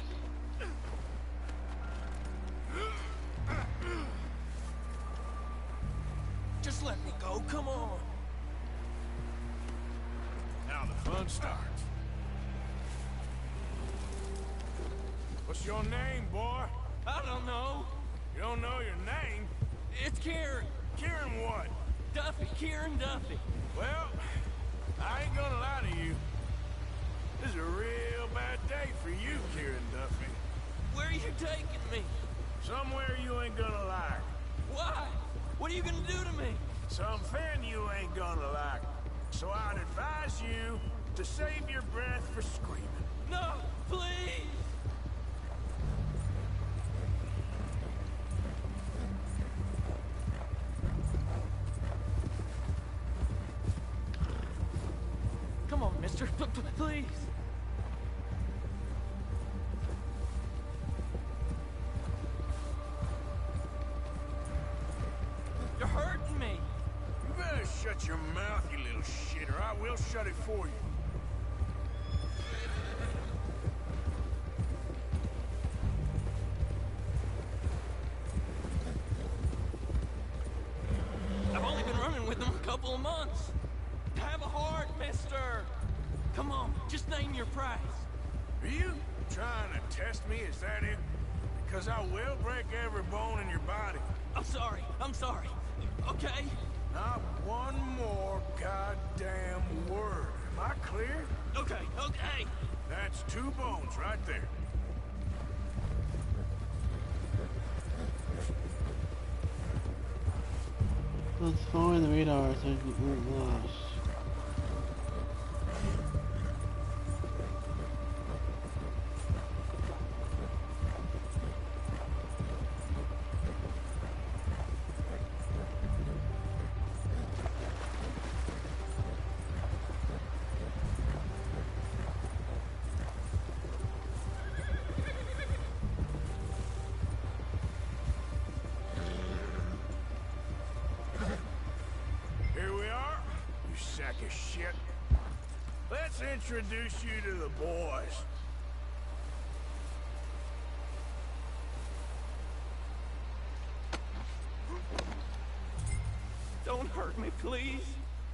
Just let me go, come on. Now the fun starts. What's your name, boy? I don't know. You don't know your name? It's Karen. Kieran what? Duffy, Kieran Duffy. Well, I ain't gonna lie to you. This is a real bad day for you, Kieran Duffy. Where are you taking me? Somewhere you ain't gonna like. Why? What are you gonna do to me? Something you ain't gonna like. So I'd advise you to save your breath for screaming. No, please! Come on, mister. Please. You're hurting me. You better shut your mouth, you little shit, or I will shut it for you. I've only been running with them a couple of months. Have a heart, mister. Come on, just name your price. Are you trying to test me? Is that it? Because I will break every bone in your body. I'm sorry. Okay? Not one more goddamn word. Am I clear? Okay. That's 2 bones right there. Let's find the radar so we can lost. Sack of shit. Let's introduce you to the boys. Don't hurt me, please.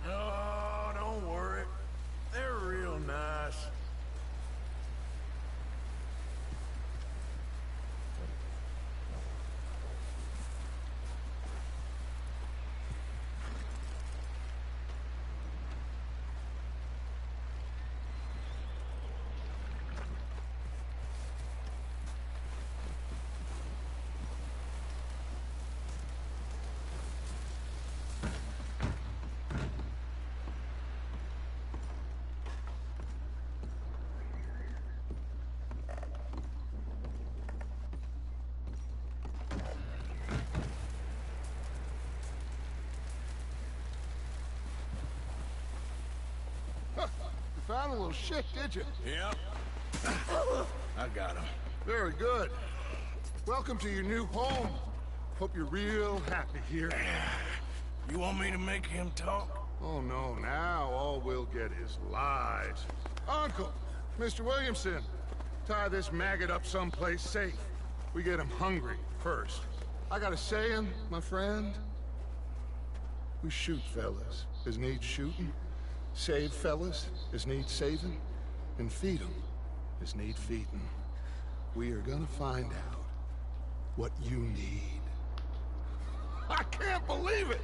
Oh, don't worry. They're real nice. Found a little shit, did you? Yep. I got him. Very good. Welcome to your new home. Hope you're real happy here. You want me to make him talk? Oh, no. Now all we'll get is lies. Uncle, Mr. Williamson, tie this maggot up someplace safe. We get him hungry first. I got a saying, my friend. We shoot fellas as need shooting. Save fellas as need saving, and feed them as need feeding. We are gonna find out what you need. I can't believe it!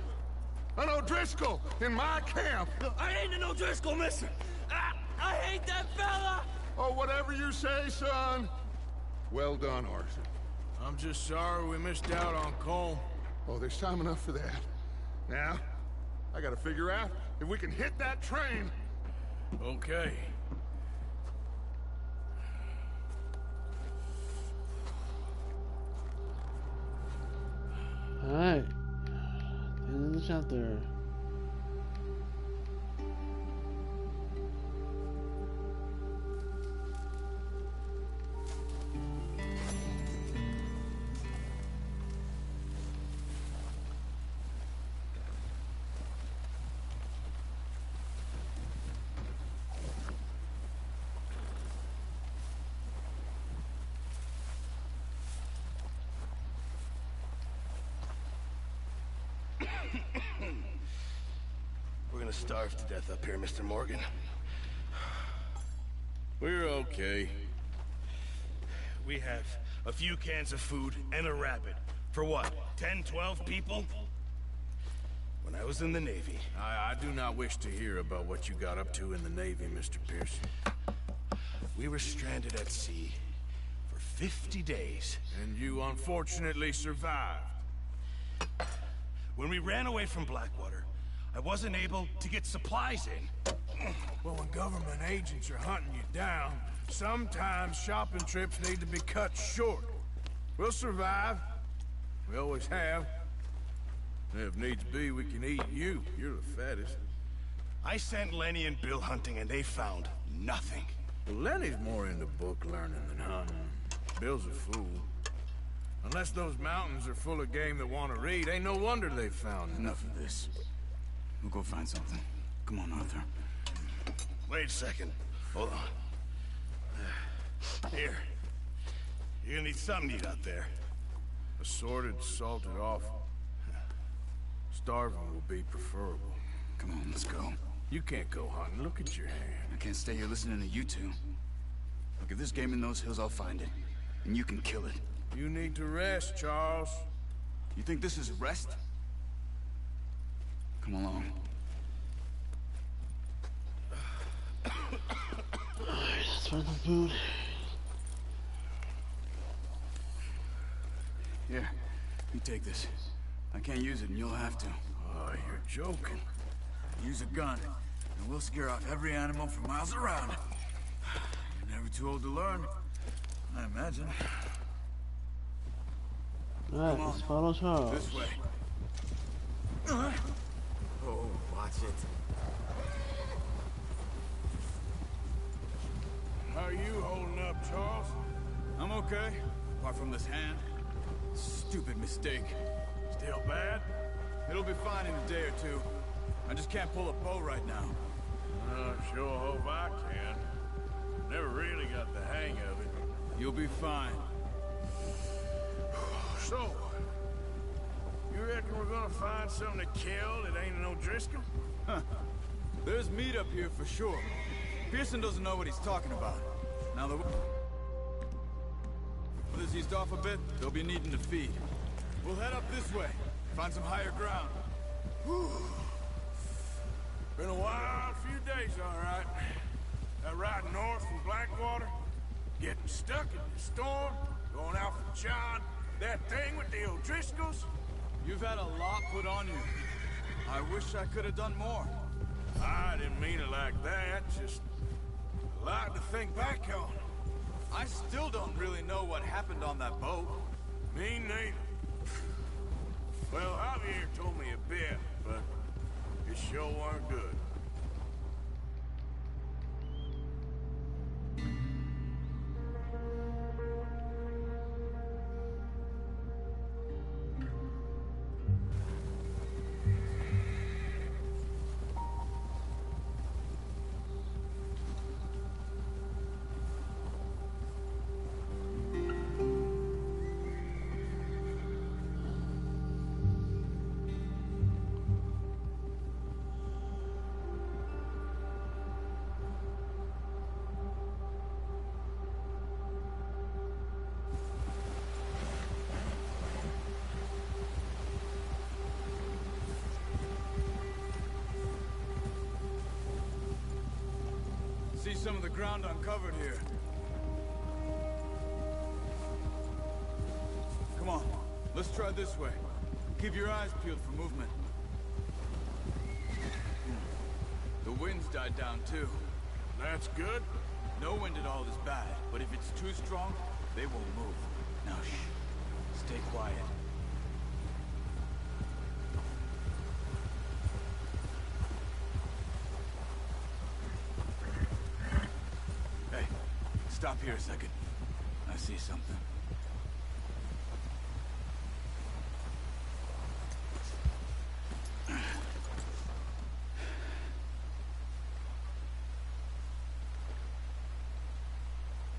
An O'Driscoll in my camp! I ain't an O'Driscoll, mister! I hate that fella! Oh, whatever you say, son. Well done, Arthur. I'm just sorry we missed out on Colm. Oh, there's time enough for that. Now, I gotta figure out if we can hit that train. Okay. Alright. End of the chapter. We're gonna starve to death up here, Mr. Morgan. We're okay. We have a few cans of food and a rabbit. For what, 10, 12 people? when I was in the Navy. I do not wish to hear about what you got up to in the Navy, Mr. Pearson. We were stranded at sea for 50 days. And you unfortunately survived. When we ran away from Blackwater, I wasn't able to get supplies in. Well, when government agents are hunting you down, sometimes shopping trips need to be cut short. We'll survive. We always have. If needs be, we can eat you. You're the fattest. I sent Lenny and Bill hunting, and they found nothing. Well, Lenny's more into book learning than hunting. Bill's a fool. Unless those mountains are full of game that want to read, ain't no wonder they found Enough of this. We'll go find something. Come on, Arthur. Wait a second. Hold on. Here. You're gonna need something to eat out there. Assorted, salted offal. Starving will be preferable. Come on, let's go. You can't go hunting. Look at your hand. I can't stay here listening to you two. Look, if there's game in those hills, I'll find it. And you can kill it. You need to rest, Charles. You think this is rest? Come along. Alright, let's find some food. Here, you take this. I can't use it, and you'll have to. Oh, you're joking. Use a gun, and we'll scare off every animal for miles around. You're never too old to learn, I imagine. Alright, let's follow Charles. This way. Oh, watch it. How are you holding up, Charles? I'm okay, apart from this hand. Stupid mistake. Still bad? It'll be fine in a day or two. I just can't pull a bow right now. I sure hope I can. Never really got the hang of it. You'll be fine. So, you reckon we're gonna find something to kill that ain't no Driscoll? Huh. There's meat up here for sure. Pearson doesn't know what he's talking about. Now the weather's eased off a bit, they'll be needing to feed. We'll head up this way, find some higher ground. Whew. Been a wild few days, all right. That ride north from Blackwater, getting stuck in the storm, going out for John, that thing with the O'Driscolls. You've had a lot put on you. I wish I could have done more. I didn't mean it like that, just a lot to think back on. I still don't really know what happened on that boat. Me neither. Well, Javier told me a bit, but it sure weren't good. See some of the ground uncovered here. Come on, let's try this way. Keep your eyes peeled for movement. The wind's died down too. That's good. No wind at all is bad, but if it's too strong, they won't move. Now shh, stay quiet. Hey, stop here a second. I see something.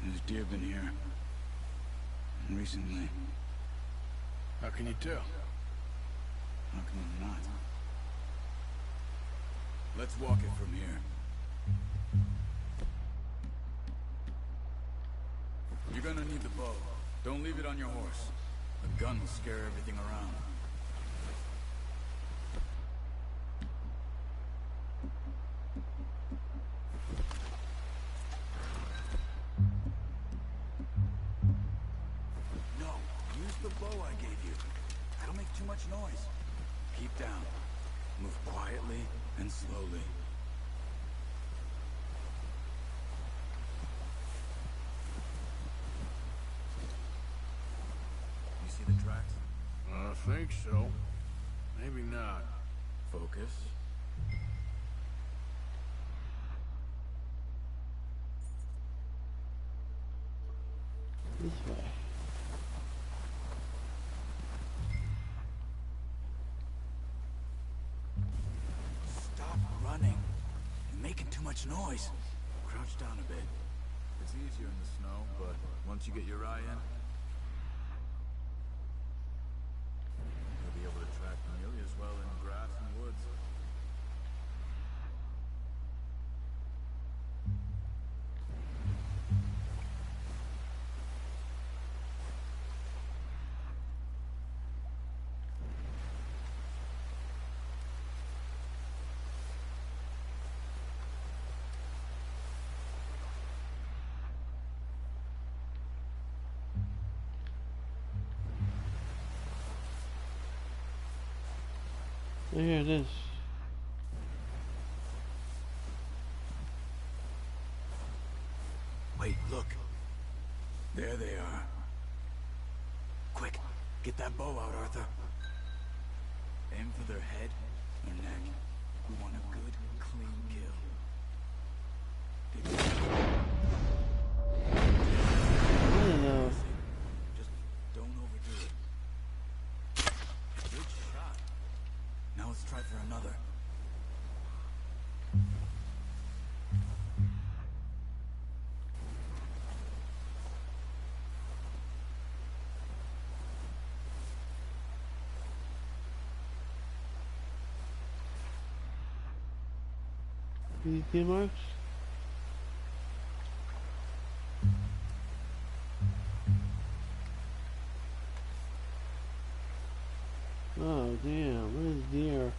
There's deer been here. Recently. How can you tell? How can you not? Let's walk it from here. You're gonna need the bow. Don't leave it on your horse. A gun will scare everything around. the bow I gave you. I don't make too much noise. Keep down. Move quietly and slowly. You see the tracks? I think so. Maybe not. Focus. This way. Stop running. You're making too much noise. Crouch down a bit. It's easier in the snow, but once you get your eye in, you'll be able to track nearly as well in grass and woods. Here it is. Wait, look. There they are. Quick, get that bow out, Arthur. Aim for their head or neck. We want a good, clean kill. I don't know. Just don't overdo it. Good shot. Now let's try for another. These two marks? Oh damn, where's deer?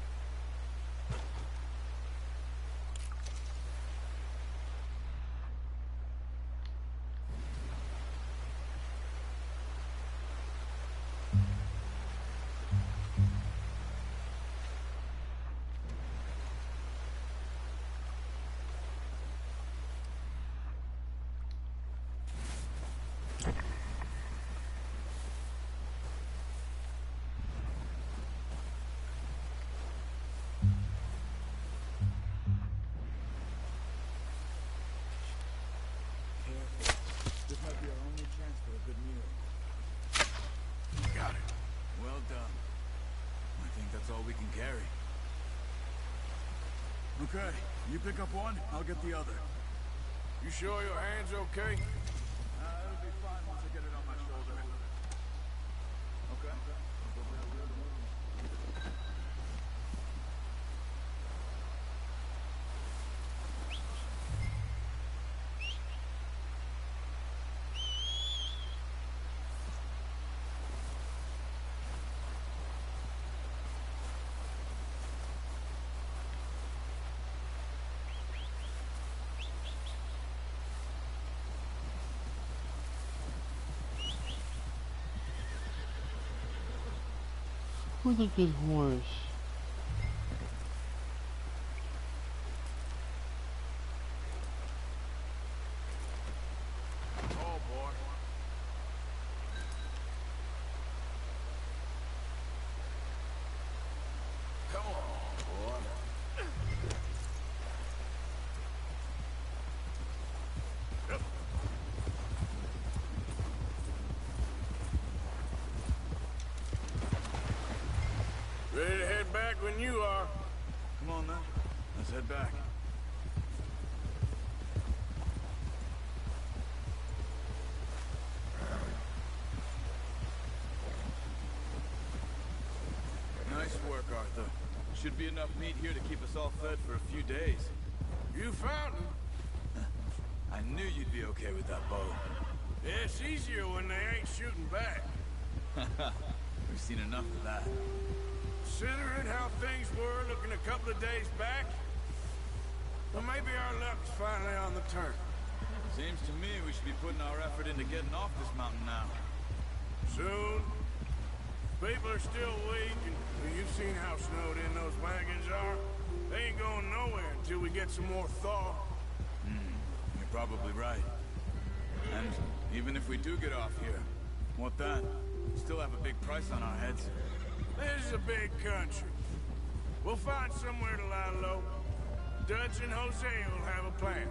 This might be our only chance for a good meal. Got it. Well done. I think that's all we can carry. Okay, you pick up one, I'll get the other. You sure your hand's okay? It'll be fine once I get it on my shoulder. Okay. Who's a good horse? Oh, boy. Come on, boy. Ready to head back when you are. Come on then, let's head back. Nice work, Arthur. Should be enough meat here to keep us all fed for a few days. You found him. I knew you'd be okay with that bow. Yeah, it's easier when they ain't shooting back. We've seen enough of that. Considering how things were looking a couple of days back, well, maybe our luck's finally on the turn. Seems to me we should be putting our effort into getting off this mountain now. Soon, People are still weak, and you've seen how snowed in those wagons are. They ain't going nowhere until we get some more thaw. You're probably right. And even if we do get off here, what then? We still have a big price on our heads. This is a big country. We'll find somewhere to lie low. Dutch and Jose will have a plan.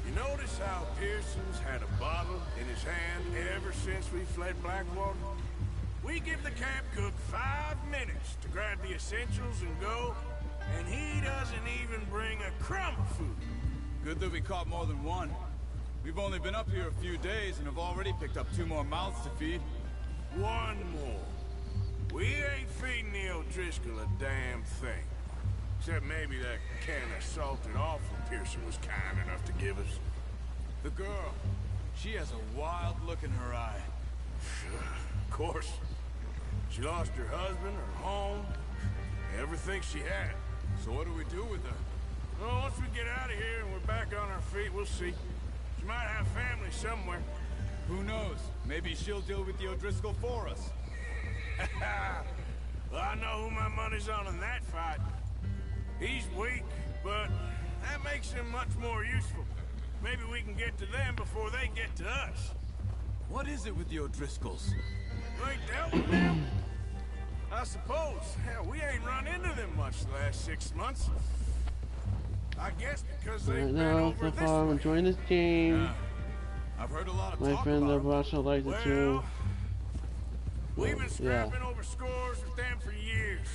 You notice how Pearson's had a bottle in his hand ever since we fled Blackwater? We give the camp cook 5 minutes to grab the essentials and go, and he doesn't even bring a crumb of food. Good that we caught more than one. We've only been up here a few days and have already picked up 2 more mouths to feed. 1 more. We ain't feeding the O'Driscoll a damn thing. Except maybe that can of salted offal Pearson was kind enough to give us. The girl, she has a wild look in her eye. Of course. She lost her husband, her home, everything she had. So what do we do with her? Well, once we get out of here and we're back on our feet, we'll see. She might have family somewhere. Who knows? Maybe she'll deal with the O'Driscoll for us. Well, I know who my money's on in that fight. He's weak, but that makes him much more useful. Maybe we can get to them before they get to us. What is it with the O'Driscolls? You ain't dealt with them? I suppose. Hell, we ain't run into them much the last 6 months. I guess because they've been over so this far I'm way. enjoying this game. Yeah. I've heard a lot of My talk friends about have also liked it too. We've been scrapping over scores with them for years.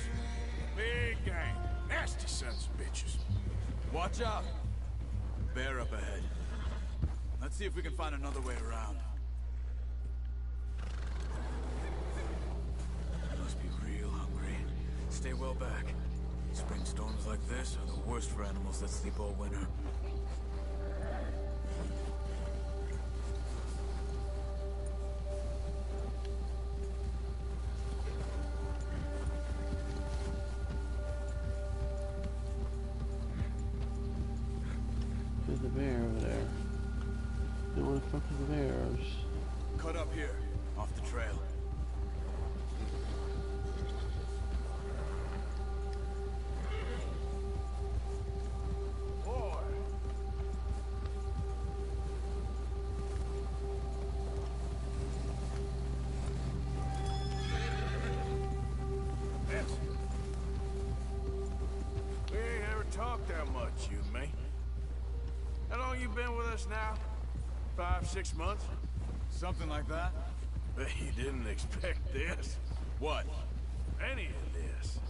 Big gang. Nasty sons of bitches. Watch out. Bear up ahead. Let's see if we can find another way around. They must be real hungry. Stay well back. Spring storms like this are the worst for animals that sleep all winter. There's a bear over there. Don't want to fuck with the bears. Cut up here, off the trail. Boy. Yes. We ain't ever talked that much, you and me. How long you been with us now? 5, 6 months? Something like that? Bet you didn't expect this. What? Any of this.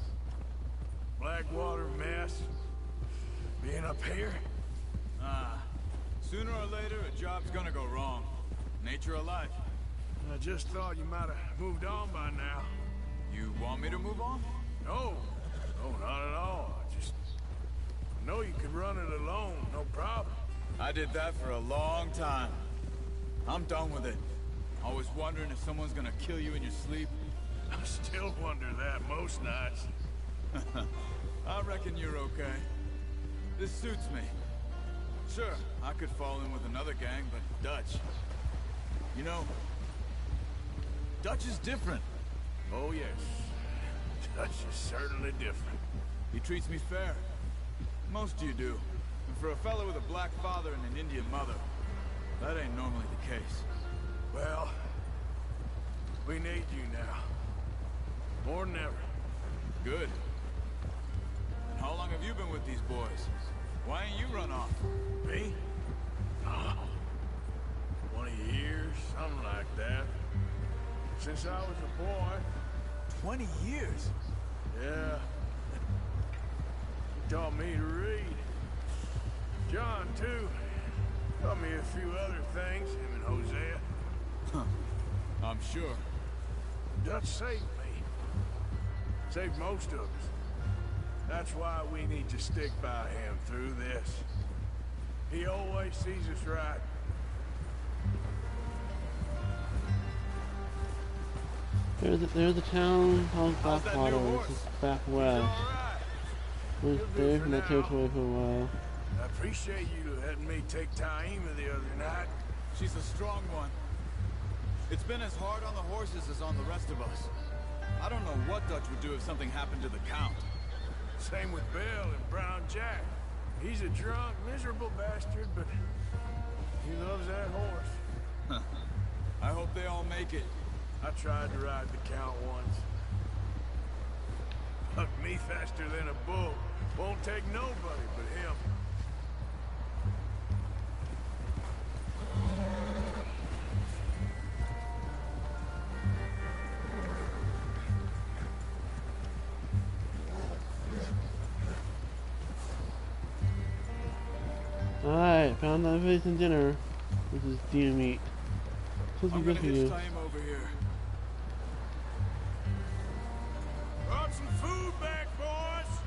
Blackwater mess. Being up here. Sooner or later, a job's gonna go wrong. Nature of life. I just thought you might have moved on by now. You want me to move on? No. No, not at all. I know you could run it alone, no problem. I did that for a long time. I'm done with it. Always wondering if someone's gonna kill you in your sleep. I still wonder that most nights. I reckon you're okay. This suits me. Sure, I could fall in with another gang, but Dutch... You know, Dutch is different. Oh, yes. Dutch is certainly different. He treats me fair. Most of you do. And for a fellow with a black father and an Indian mother, that ain't normally the case. Well, we need you now. More than ever. Good. And how long have you been with these boys? Why ain't you run off? Me? Oh, 20 years, something like that. Since I was a boy. 20 years? Yeah. He taught me to read. John, too. Taught me a few other things, him and Hosea. Huh. I'm sure. Dutch saved me. Saved most of us. That's why we need to stick by him through this. He always sees us right. There's a town called Blackwater, which is back west. We're there from that territory for a while. I appreciate you letting me take Taima the other night. She's a strong one. It's been as hard on the horses as on the rest of us. I don't know what Dutch would do if something happened to the Count. Same with Bill and Brown Jack. He's a drunk, miserable bastard, but he loves that horse. I hope they all make it. I tried to ride the Count once. Hucked me faster than a bull. Won't take nobody but him. Alright, found that fish and dinner. This is deer meat. Supposed to be good for you. Time over here. Brought some food back, boys!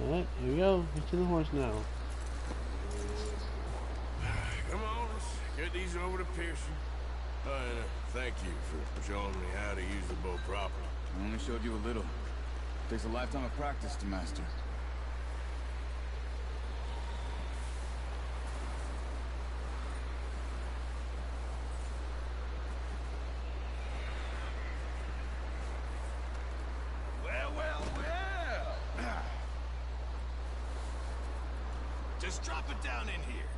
Alright, here we go. Get to the horse now. Come on, let's get these over to Pearson. And thank you for showing me how to use the bow properly. I only showed you a little. Takes a lifetime of practice to master. Well. Just drop it down in here.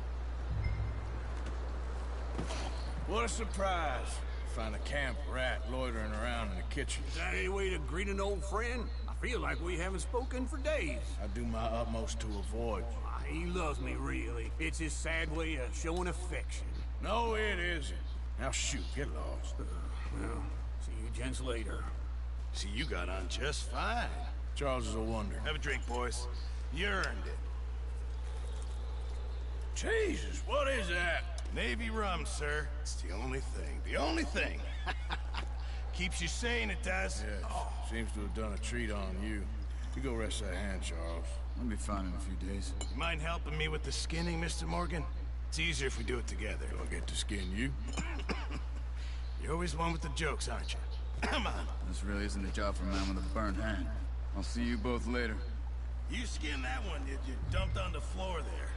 What a surprise. Find a camp rat loitering around in the kitchen. Is that any way to greet an old friend? I feel like we haven't spoken for days. I do my utmost to avoid you. He loves me, really. It's his sad way of showing affection. No, it isn't. Now shoot, get lost. Well, see you gents later. See, you got on just fine. Charles is a wonder. Have a drink, boys. You earned it. Jesus, what is that? Navy rum, sir. It's the only thing. The only thing. Keeps you sane, it does. Yeah, seems to have done a treat on you. You go rest that hand, Charles. I'll be fine in a few days. You mind helping me with the skinning, Mr. Morgan? It's easier if we do it together. Do I get to skin you? You're always one with the jokes, aren't you? Come on. This really isn't a job for a man with a burned hand. I'll see you both later. You skinned that one, did you? Dumped on the floor there.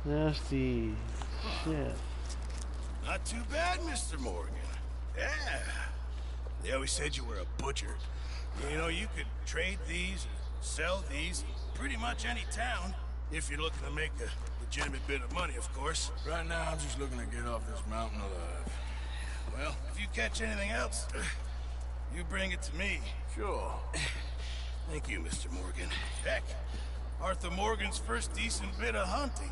Nasty shit. Not too bad, Mr. Morgan. Yeah. They always said you were a butcher. You know, you could trade these, sell these, pretty much any town, if you're looking to make a legitimate bit of money, of course. Right now, I'm just looking to get off this mountain alive. Well, if you catch anything else, you bring it to me. Sure. Thank you, Mr. Morgan. Heck, Arthur Morgan's first decent bit of hunting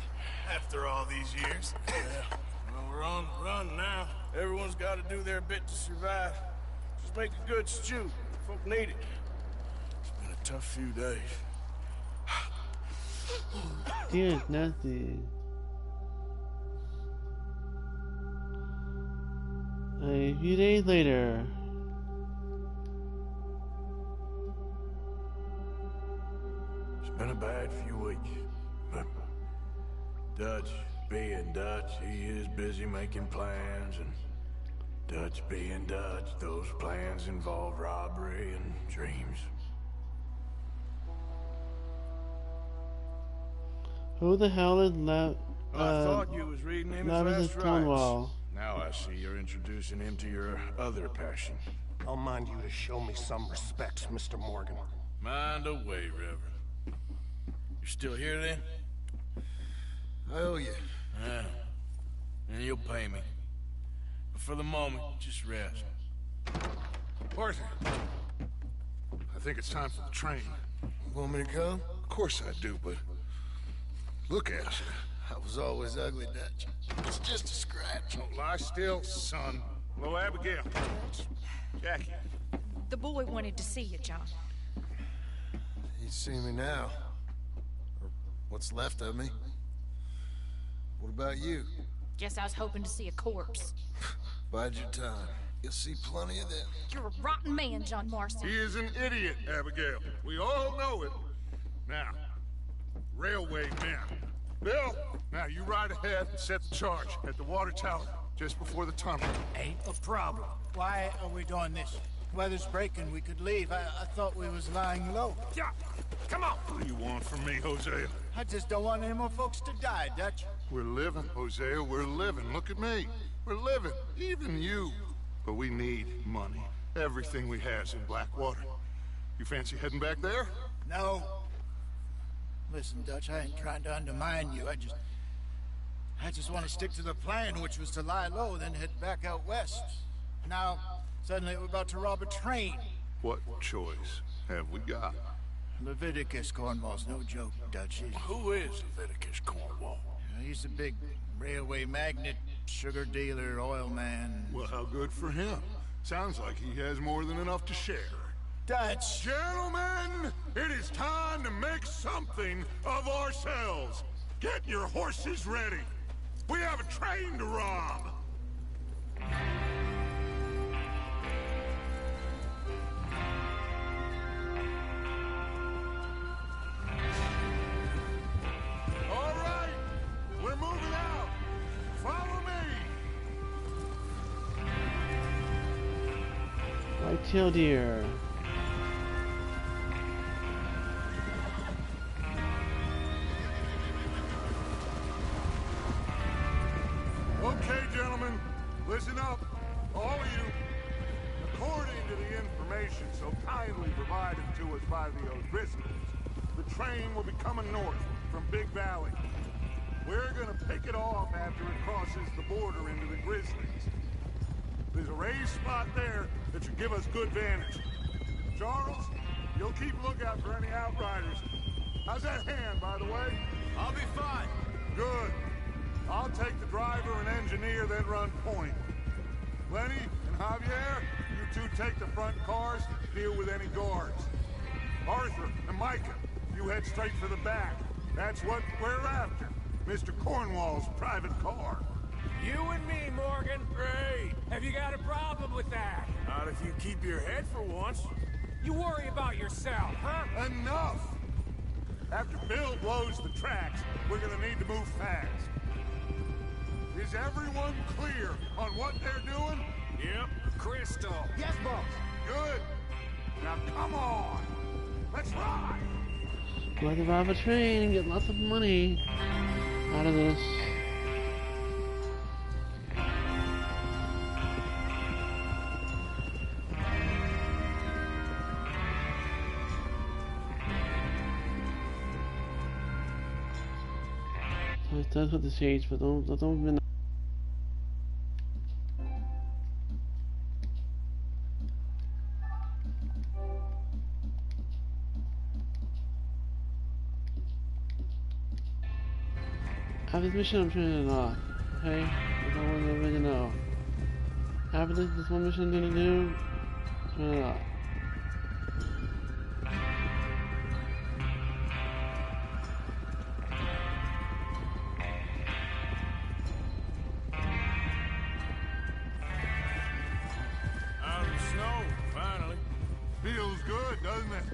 after all these years. Yeah. Well, we're on the run now. Everyone's got to do their bit to survive. Just make a good stew. Folk need it. It's been a tough few days. Dear, nasty. A few days later. It's been a bad few weeks, but Dutch being Dutch, he is busy making plans, and Dutch being Dutch, those plans involve robbery and dreams. Who the hell is I thought you was reading him his last Stonewall? rites. Now I see you're introducing him to your other passion. I'll mind you to show me some respect, Mr. Morgan. Mind away, Reverend. You still here then? I owe you. Yeah. And you'll pay me. But for the moment, just rest. Arthur, I think it's time for the train. Want me to come? Of course I do, but look at you. I was always ugly, Dutch. It's just a scratch. Don't lie still, son. Hello, Abigail. Jackie. The boy wanted to see you, John. He'd see me now. Or what's left of me. What about you? Guess I was hoping to see a corpse. Bide your time. You'll see plenty of them. You're a rotten man, John Marston. He is an idiot, Abigail. We all know it. Now, railway men. Bill, now you ride ahead and set the charge at the water tower just before the tunnel. Ain't a problem. Why are we doing this? Weather's breaking, we could leave. I thought we was lying low. Yeah, come on. What do you want from me, Hosea? I just don't want any more folks to die, Dutch. We're living, Hosea, we're living. Look at me. We're living, even you. But we need money. Everything we has in Blackwater. You fancy heading back there? No. Listen, Dutch, I ain't trying to undermine you. I just want to stick to the plan, which was to lie low, then head back out west. Now, suddenly we're about to rob a train. What choice have we got? Leviticus Cornwall's no joke, Dutch. Who is Leviticus Cornwall? He's a big railway magnate, sugar dealer, oil man. Well, how good for him. Sounds like he has more than enough to share. Dutch! Gentlemen, it is time to make something of ourselves. Get your horses ready. We have a train to rob. All right, we're moving out. Follow me. White-tailed deer. Okay, gentlemen, listen up, all of you. According to the information so kindly provided to us by the O'Driscolls, the train will be coming north from Big Valley. We're gonna pick it off after it crosses the border into the Grizzlies. There's a raised spot there that should give us good vantage. Charles, you'll keep lookout for any outriders. How's that hand, by the way? I'll be fine. Good. I'll take the driver and engineer, then run point. Lenny and Javier, you two take the front cars, deal with any guards. Arthur and Micah, you head straight for the back. That's what we're after. Mr. Cornwall's private car. You and me, Morgan. Great. Have you got a problem with that? Not if you keep your head for once. You worry about yourself, huh? Enough! After Bill blows the tracks, we're gonna need to move fast. Is everyone clear on what they're doing? Yep, crystal. Yes, boss. Good. Now come on. Let's ride. We're gonna rob a train and get lots of money out of this. So it does with the shades, but don't even. After this mission, I'm turning it off. Okay? I don't want everybody to know. After this one mission I'm gonna do, turn it off. Out of the snow, finally. Feels good, doesn't it?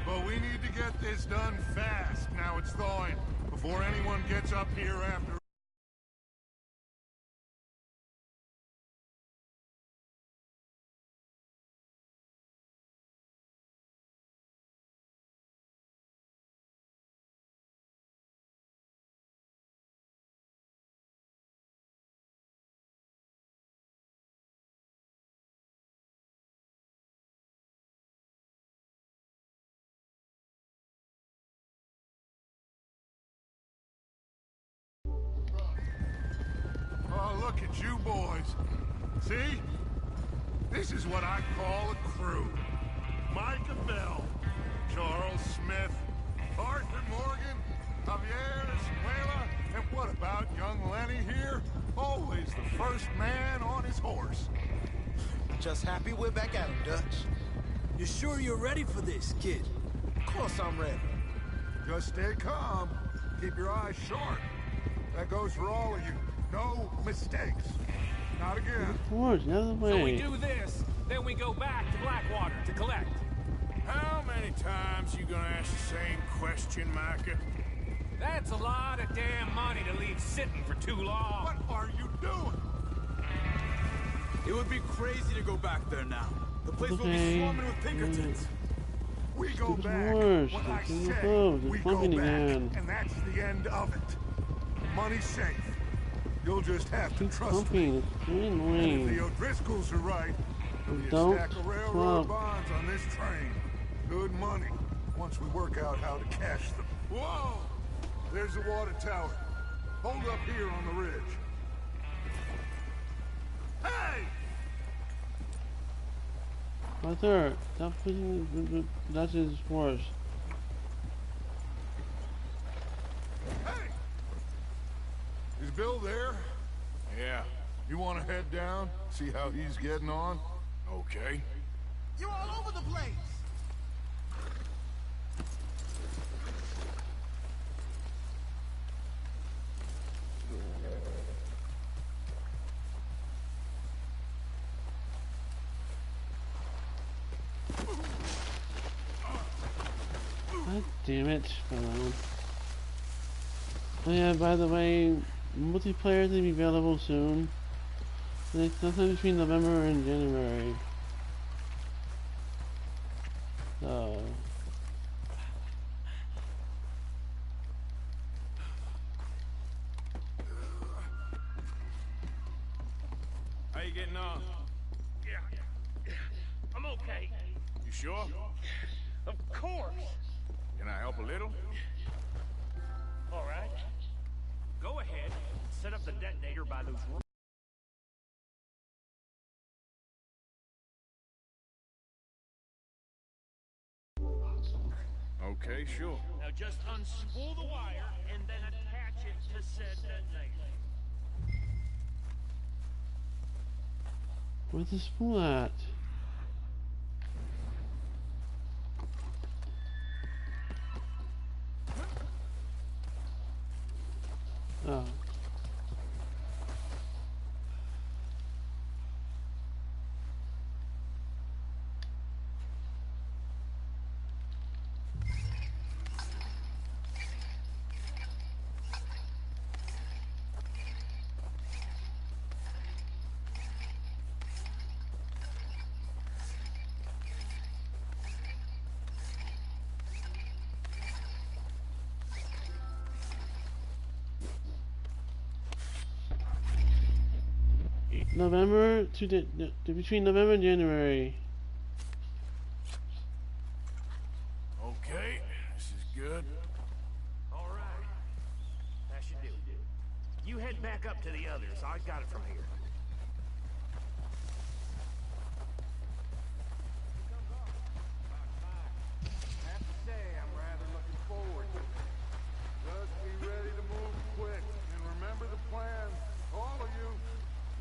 But we need to get this done fast. Now it's thawing. Before anyone gets up here after... Oh, look at you boys. See? This is what I call a crew. Micah Bell, Charles Smith, Arthur Morgan, Javier Escuela, and what about young Lenny here? Always the first man on his horse. Just happy we're back at him, Dutch. You sure you're ready for this, kid? Of course I'm ready. Just stay calm. Keep your eyes sharp. That goes for all of you. No mistakes. Not again. Of course, out of the way. So we do this, then we go back to Blackwater to collect. How many times you gonna ask the same question, Micah? That's a lot of damn money to leave sitting for too long. What are you doing? It would be crazy to go back there now. The place will be swarming with Pinkertons. We go back horse. when I It's in the say boat. It's we go pumping back, again. and that's the end of it. Money's safe. You'll just have to Keep trust me. pumping. It's really And if annoying. the O'Driscolls are right, there'll be a Don't stack of railroad pump. bonds on this train. Good money, once we work out how to cash them. Whoa! There's the water tower. Hold up here on the ridge. Hey! Arthur, stop pushing that's his horse. Hey! Is Bill there? Yeah. You want to head down, see how he's getting on? Okay. You're all over the place. God damn it, Malone. Oh yeah, by the way, multiplayer is going to be available soon. It's sometime between November and January. So... How you getting on? Yeah. I'm okay. You sure? Of course. Can I help a little? All right. Go ahead. Set up the detonator by those rooms. Okay, sure. Now just unspool the wire and then attach it to said detonator. Where's the spool at? Oh. November to between November and January. Okay, this is good. All right. That should do it. You head back up to the others. I got it from here. I have to say, I'm rather looking forward to it. Just be ready to move quick, and remember the plan. All of you,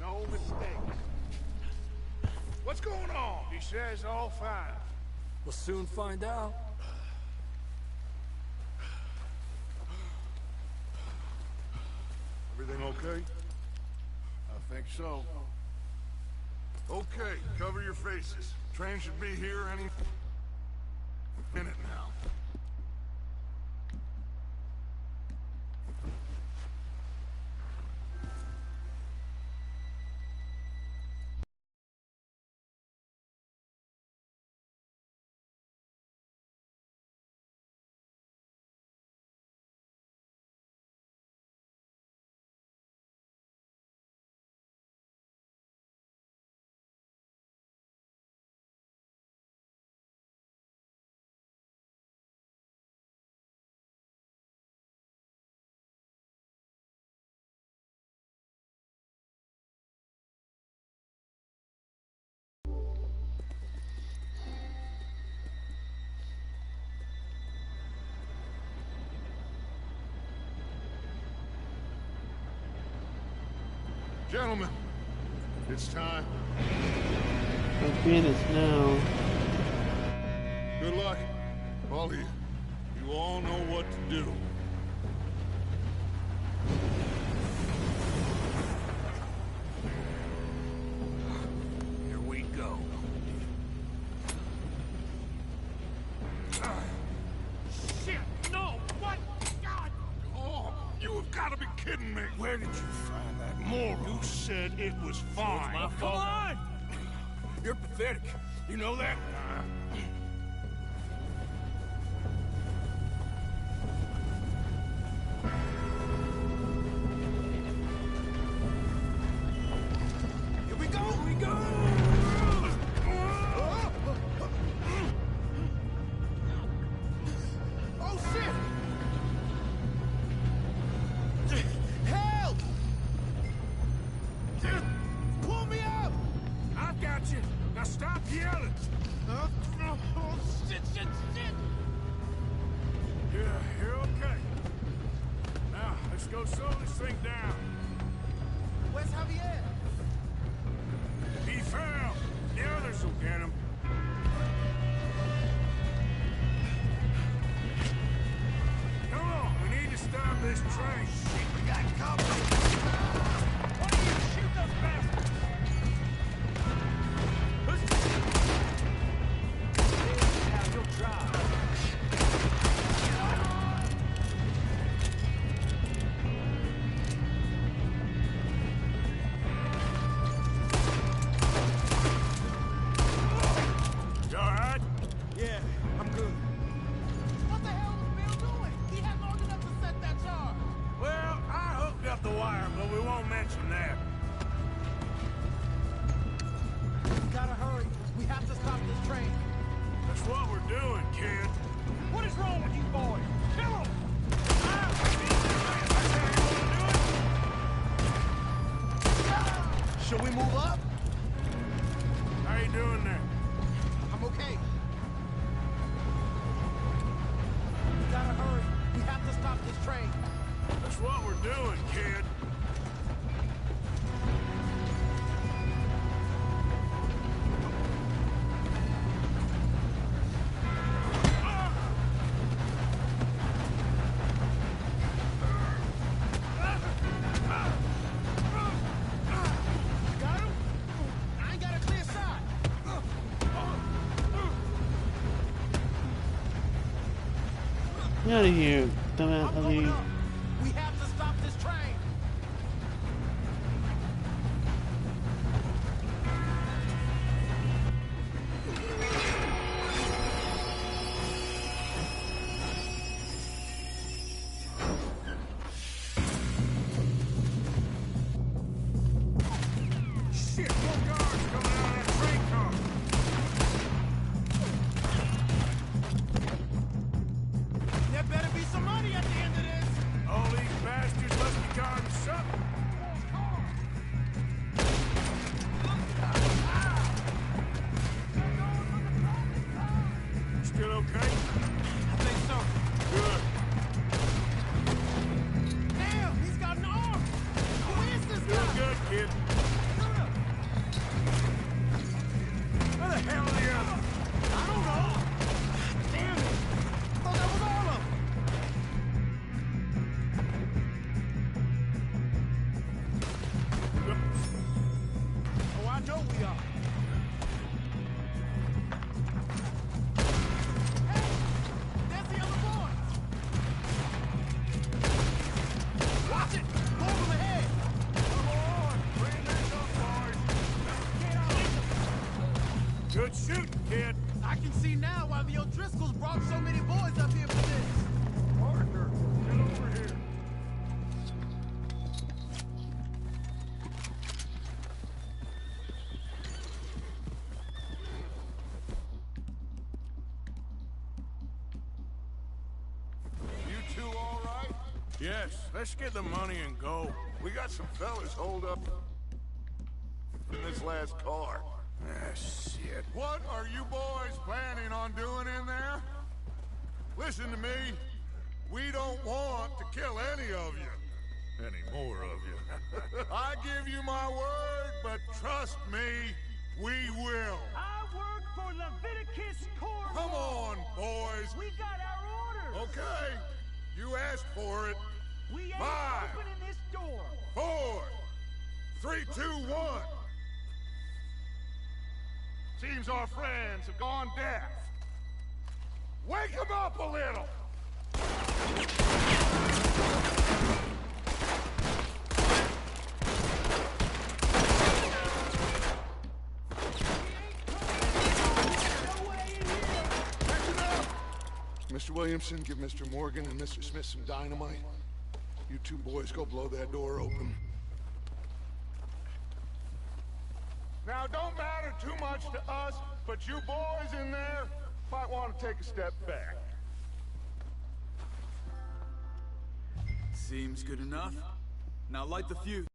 no mistakes. What's going on? He says all fine. We'll soon find out. Everything okay? I think so. Okay, cover your faces. Train should be here any minute now. Gentlemen, it's time. Okay, it's now. Good luck, all of you. You all know what to do. Here we go. Shit! No! What? God! kidding me? Where did you find that moron? You said it was fine. It's my fault. Come on! You're pathetic. You know that? Here we go! Here we go! Oh, shit! Help! Pull me up! I've got you. Now stop yelling. Oh, shit, shit, shit! Yeah, you're okay. Now, let's go slow this thing down. Where's Javier? He fell. The others will get him. Come on, we need to stop this train. Shit, we got company! Why don't you shoot those bastards? Now you'll drive. You alright? Yeah, I'm good. What the hell was Bill doing? He had long enough to set that charge. Well, I hooked up the wire, but we won't mention that. We gotta hurry. We have to stop this train. That's what we're doing, kid. What is wrong with you boys? Kill them! Should we move up? How you doing there? I'm okay. We gotta hurry. We have to stop this train. That's what we're doing, kid. Got him? I ain't got a clear shot. Get out of here, dumbass Ali. We have to stop this train. Shit, more guards coming out of that train car. There better be some money at the end of this. All these bastards must be guarding something. Still okay? I think so. Good. Damn, he's got an arm. Who is this Still guy? good, kid. Where the hell are the others? I don't know. Damn it. I thought that was all of them. Oh, I know we are. Hey, there's the other boys. Watch it. Go over the head. Come on, bring this up, boys. Good shooting, kid. I can see now why the O'Driscolls brought so many boys up here for this. Parker, get over here. You two all right? Yes, let's get the money and go. We got some fellas holed up in this last car. Ah, shit. What are you boys planning on doing in there? Listen to me. We don't want to kill any of you. Any more of you. I give you my word, but trust me, we will. I work for Leviticus Corps. Come on, boys. We got our orders. Okay, you asked for it. We ain't 5, opening this door. 4, 3, 2, 1. Seems our friends have gone deaf. Wake them up a little! Mr. Williamson, give Mr. Morgan and Mr. Smith some dynamite. You two boys go blow that door open. Now, don't matter too much to us, but you boys in there might want to take a step back. Seems good enough. Now light the fuse.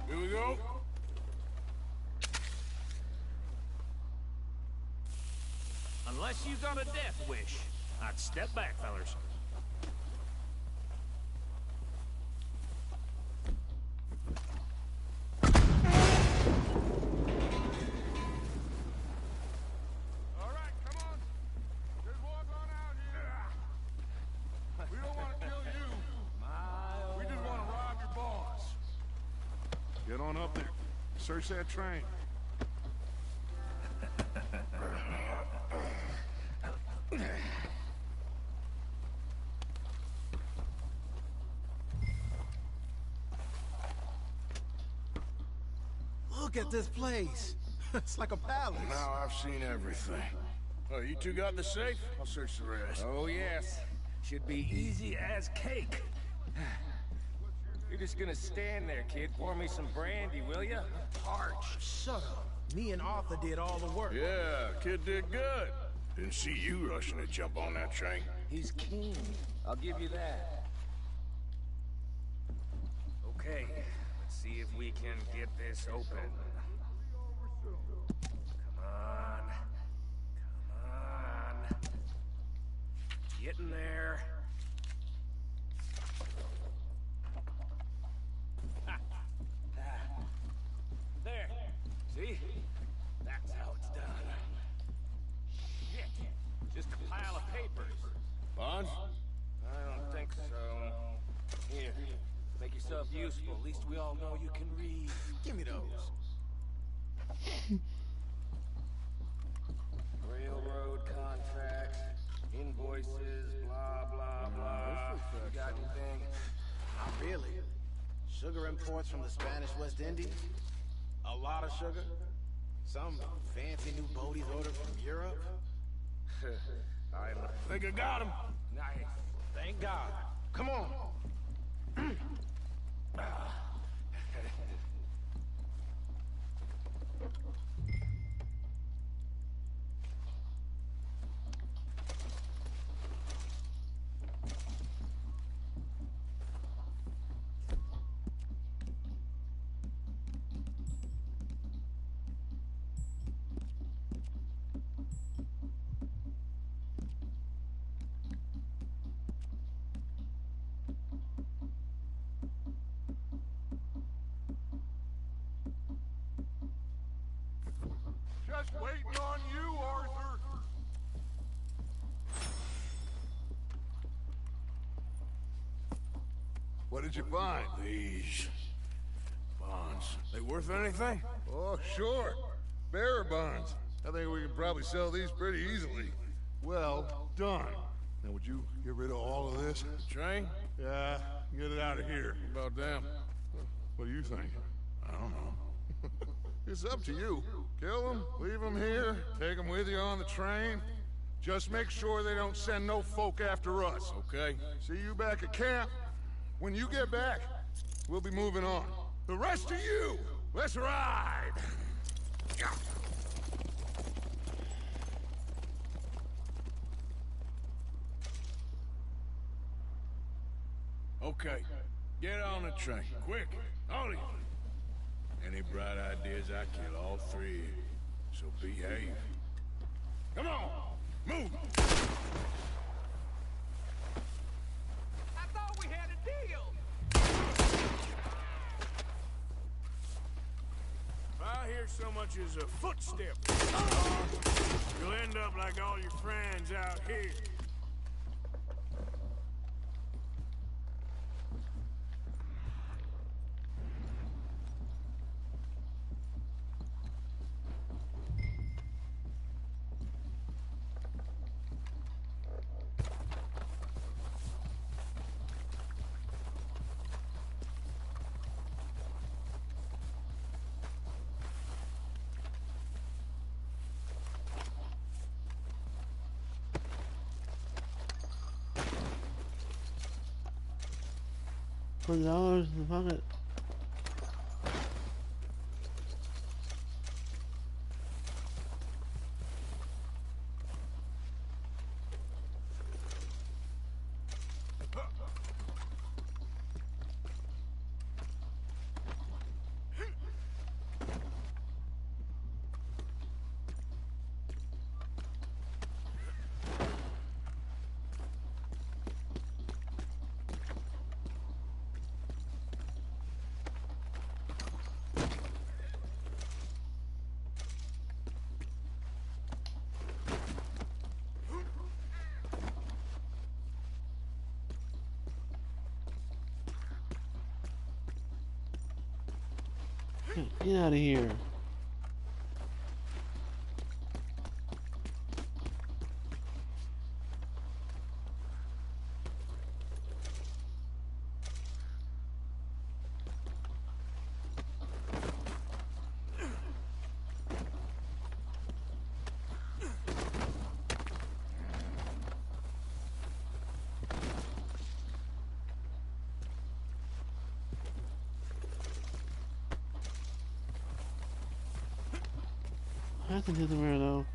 Here we go. Unless you got a death wish, I'd step back, fellers. All right, come on. Just walk on out here. We don't want to kill you. We just want to rob your boss. Get on up there. Search that train. Look at this place. It's like a palace. Now I've seen everything. Oh, you two got the safe? I'll search the rest. Oh, yes. Should be easy as cake. You're just gonna stand there, kid. Pour me some brandy, will ya? Parched. Shut up. Me and Arthur did all the work. Yeah, kid did good. Didn't see you rushing to jump on that train. He's keen. I'll give you that. Okay, let's see if we can get this open. Come on. Come on. Getting there. There. See? That's how it's done. Shit. Just a pile of papers. Bonds? I don't think so. Here. Make yourself useful. At least we all know you can read. Give me those. Railroad contracts, invoices, blah, blah, blah. You got anything? Not really. Sugar imports from the Spanish West Indies. A lot of sugar. Some fancy new boaties ordered from Europe. I think I got him. Nice. Thank God. Come on. Just waiting on you, Arthur. What did you find? These bonds. They worth anything? Oh, sure. Bearer bonds. I think we can probably sell these pretty easily. Well done. Now, would you get rid of all of this? The train? Yeah, get it out of here. What about them? What do you think? I don't know. It's up to you. Kill them, leave them here, take them with you on the train. Just make sure they don't send no folk after us. Okay. See you back at camp. When you get back, we'll be moving on. The rest of you, let's ride! Okay. Get on the train. Quick. All of you. Any bright ideas, I kill all three of you. So behave. Come on! Move! I thought we had a deal! If I hear there's so much as a footstep, you'll end up like all your friends out here. $40 in the pocket. Get out of here. I have to do the mirror though.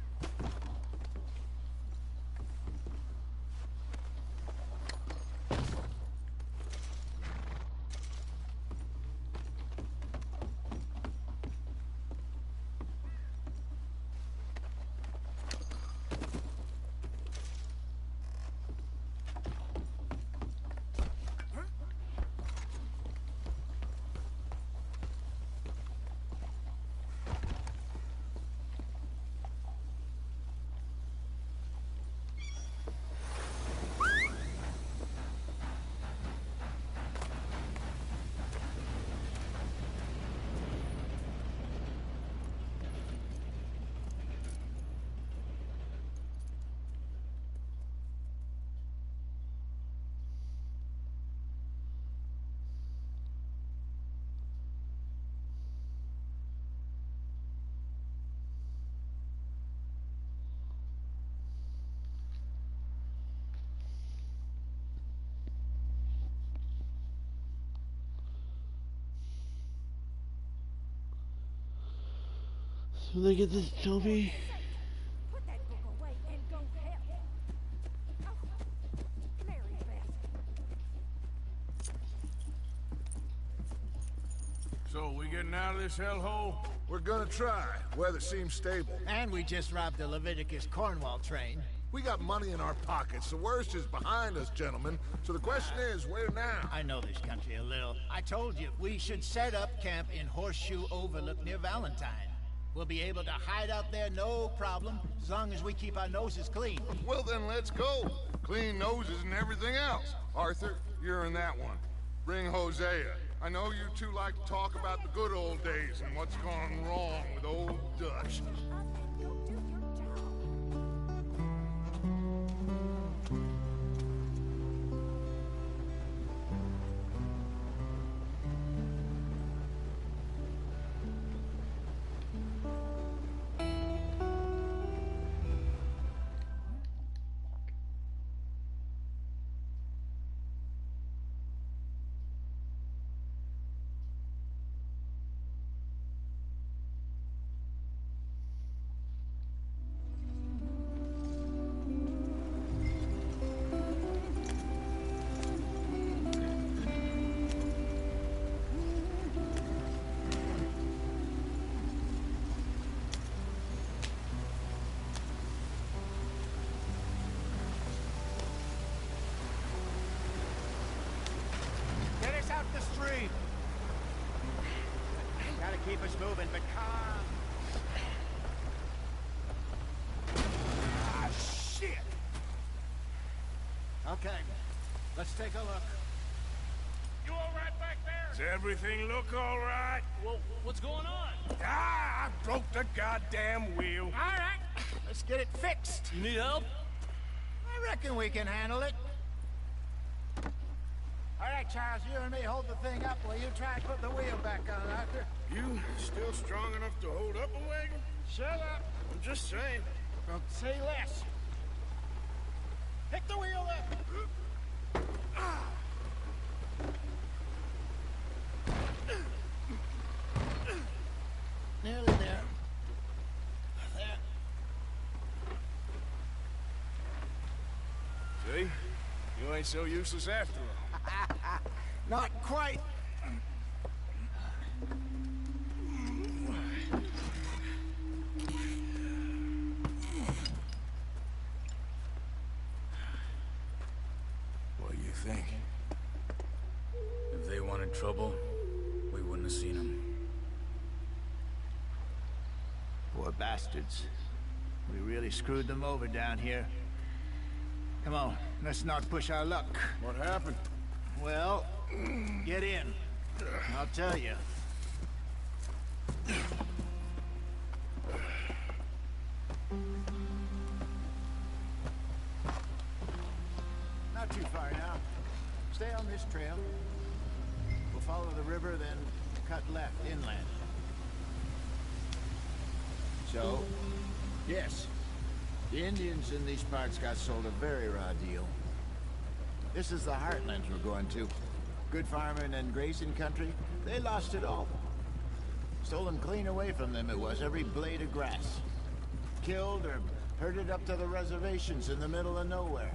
So they get this trophy. Put that book away and go help. Oh, Mary Beth. So, we getting out of this hellhole? We're gonna try. Weather seems stable. And we just robbed the Leviticus Cornwall train. We got money in our pockets. The worst is behind us, gentlemen. So the question is, where now? I know this country a little. I told you, we should set up camp in Horseshoe Overlook near Valentine. We'll be able to hide out there no problem, as long as we keep our noses clean. Well then, let's go. Clean noses and everything else. Arthur, you're in that one. Bring Hosea. I know you two like to talk about the good old days and what's gone wrong with old Dutch. Get us out the stream. Gotta keep us moving, but calm. Okay, let's take a look. You all right back there? Does everything look all right? Well, what's going on? Ah, I broke the goddamn wheel. All right, let's get it fixed. You need help? I reckon we can handle it. All right, Charles, you and me hold the thing up while you try and put the wheel back on, Arthur. You still strong enough to hold up a wagon? Shut up. I'm just saying. Don't say less. Pick the wheel up. Nearly there. There. See? You ain't so useless after all. Not quite. What do you think? If they wanted trouble, we wouldn't have seen them. Poor bastards. We really screwed them over down here. Come on, let's not push our luck. What happened? Well, get in. I'll tell you. Not too far now. Stay on this trail. We'll follow the river, then cut left inland. So, yes, the Indians in these parts got sold a very raw deal. This is the heartlands we're going to. Good farming and grazing country, they lost it all. Stolen clean away from them it was, every blade of grass. Killed or herded up to the reservations in the middle of nowhere.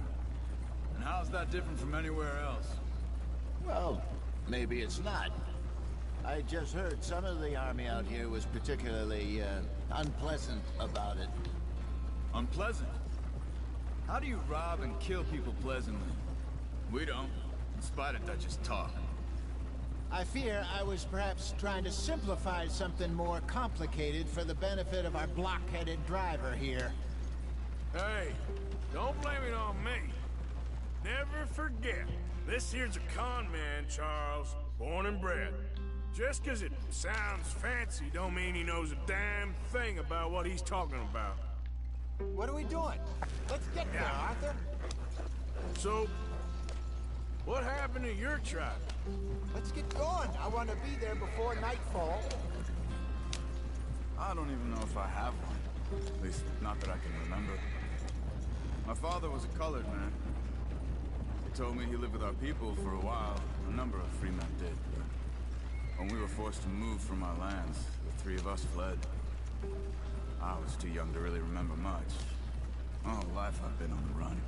And how's that different from anywhere else? Well, maybe it's not. I just heard some of the army out here was particularly, unpleasant about it. Unpleasant? How do you rob and kill people pleasantly? We don't, in spite of Dutch's talk. I fear I was perhaps trying to simplify something more complicated for the benefit of our block-headed driver here. Hey, don't blame it on me. Never forget, this here's a con man, Charles, born and bred. Just 'cause it sounds fancy don't mean he knows a damn thing about what he's talking about. What are we doing? Let's get there, Arthur. So, what happened to your tribe? Let's get going. I want to be there before nightfall. I don't even know if I have one. At least, not that I can remember. My father was a colored man. He told me he lived with our people for a while. A number of free men did. When we were forced to move from our lands, the three of us fled. I was too young to really remember much. My whole life I've been on the run.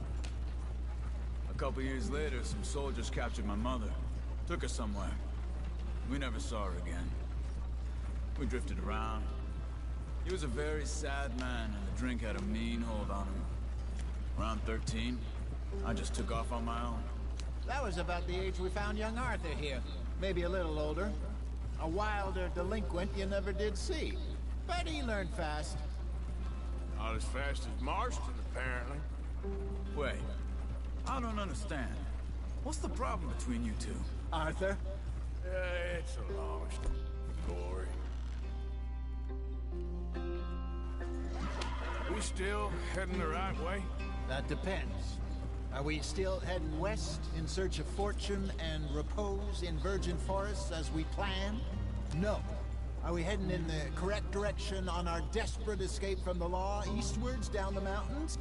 A couple years later, some soldiers captured my mother. Took her somewhere. We never saw her again. We drifted around. He was a very sad man, and the drink had a mean hold on him. Around 13, I just took off on my own. That was about the age we found young Arthur here. Maybe a little older. A wilder delinquent you never did see. But he learned fast. Not as fast as Marston, apparently. Wait, I don't understand. What's the problem between you two? Arthur? It's a long story. We still heading the right way? That depends. Are we still heading west in search of fortune and repose in virgin forests as we planned? No. Are we heading in the correct direction on our desperate escape from the law eastwards down the mountains?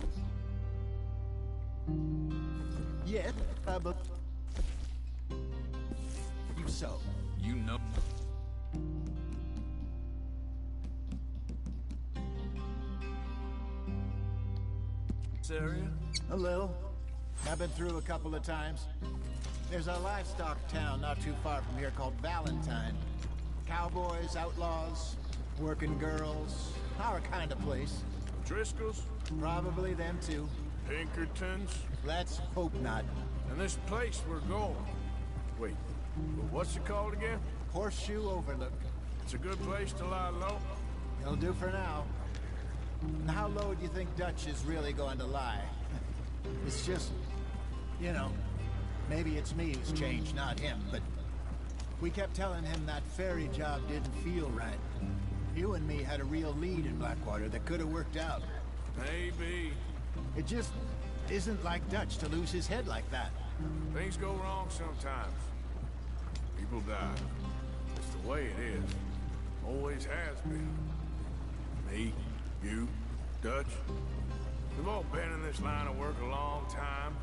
Yes, but you so. You know. This area? A little. I've been through a couple of times. There's a livestock town not too far from here called Valentine. Cowboys, outlaws, working girls, our kind of place. Driscoll's? Probably them too. Pinkertons? Let's hope not. And this place we're going. Wait, what's it called again? Horseshoe Overlook. It's a good place to lie low? It'll do for now. And how low do you think Dutch is really going to lie? It's just You know, maybe it's me who's changed, not him, but we kept telling him that ferry job didn't feel right. You and me had a real lead in Blackwater that could have worked out. Maybe. It just isn't like Dutch to lose his head like that. Things go wrong sometimes. People die. It's the way it is. Always has been. Me, you, Dutch. We've all been in this line of work a long time.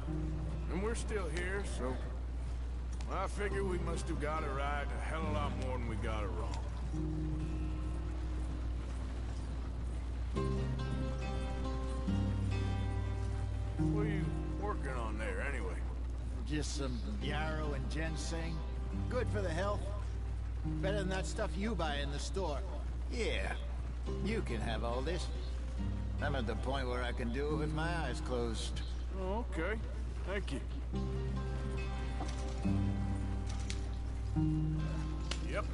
And we're still here, so... I figure we must have got it right a hell of a lot more than we got it wrong. What are you working on there, anyway? Just some yarrow and ginseng. Good for the health. Better than that stuff you buy in the store. Yeah, you can have all this. I'm at the point where I can do it with my eyes closed. Oh, okay. Thank you. Yep.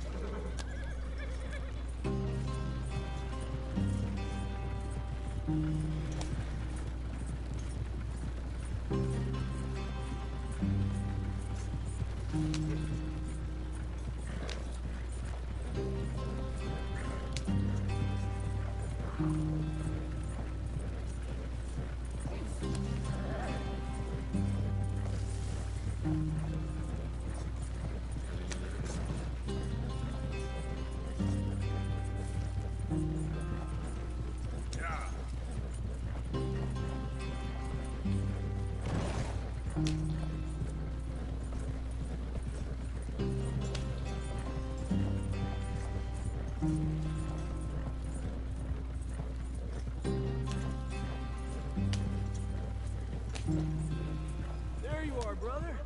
There you are, brother.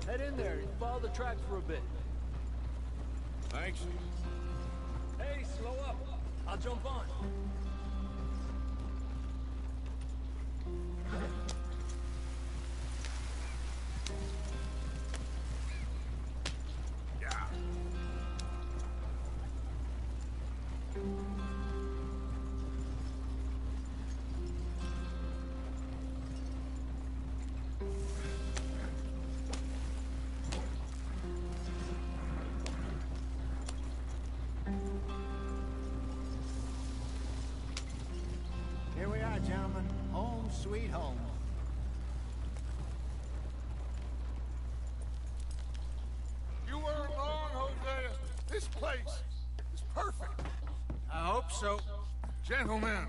Head in there and follow the tracks for a bit. Thanks. Hey, slow up. I'll jump on. Yeah. Here we are, gentlemen. Home sweet home. You weren't wrong, Hosea. This place is perfect. I hope so. Gentlemen,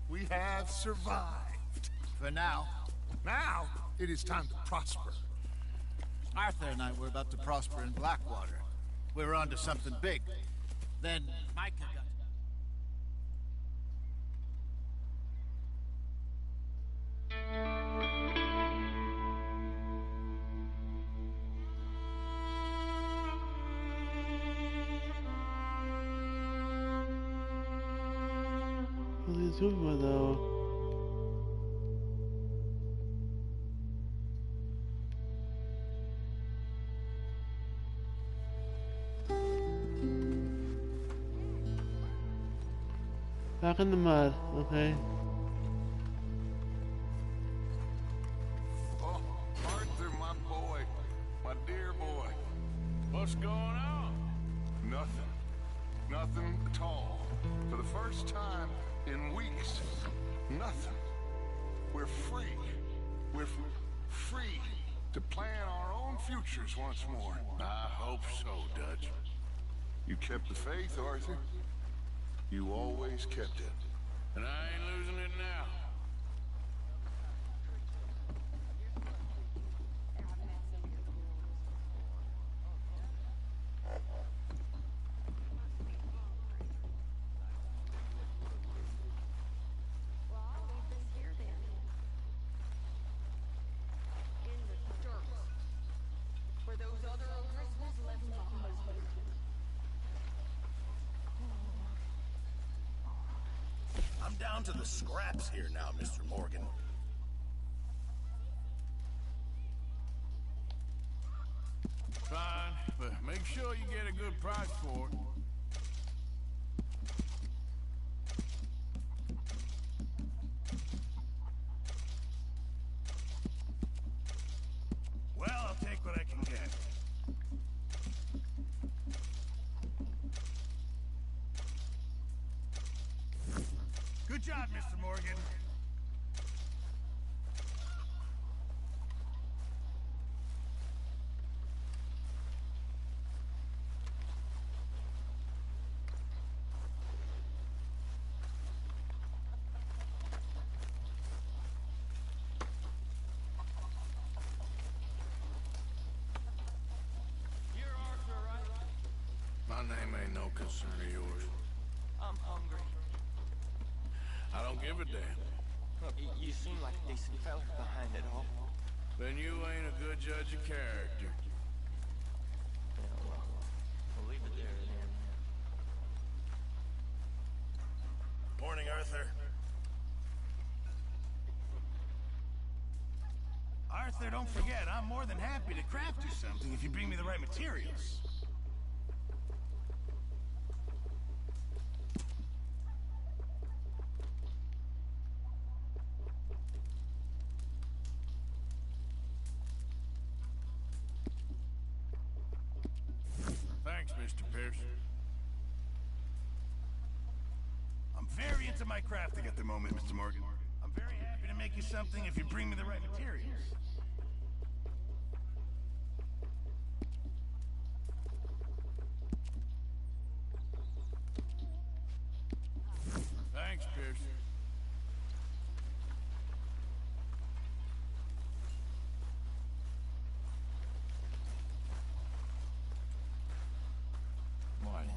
we have survived. For now. Now, it is time to prosper. Arthur and I were about to prosper in Blackwater. We were onto something big. Then Micah got... What is he doing though? Back in the mud, okay. Oh, Arthur, my boy. My dear boy. What's going on? Nothing. Nothing at all. For the first time in weeks. Nothing. We're free. We're free to plan our own futures once more. I hope so, Dutch. You kept the faith, Arthur. You always kept it. And I ain't losing it now. I'm down to the scraps here now, Mr. Morgan. Fine, but make sure you get a good price for it. job, Mr. Morgan. My name ain't no concern of yours. I'm hungry. I don't give a damn. Look, you seem like a decent fella behind it all. Then you ain't a good judge of character. Yeah, well, we'll leave it there then. Morning, Arthur. Arthur, don't forget, I'm more than happy to craft you something if you bring me the right materials. Thanks, Mr. Pearson. I'm very into my crafting at the moment, Mr. Morgan. I'm very happy to make you something if you bring me the right materials. Thanks, Pearson. Morning.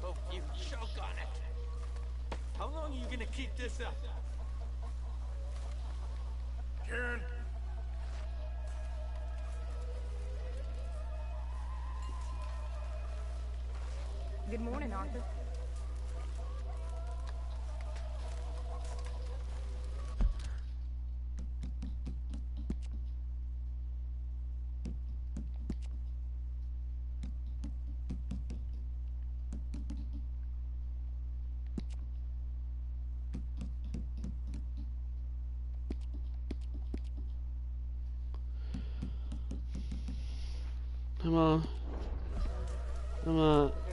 Hope you choke on it. How long are you gonna keep this up? Karen? Good morning, Arthur. Come on. Come on.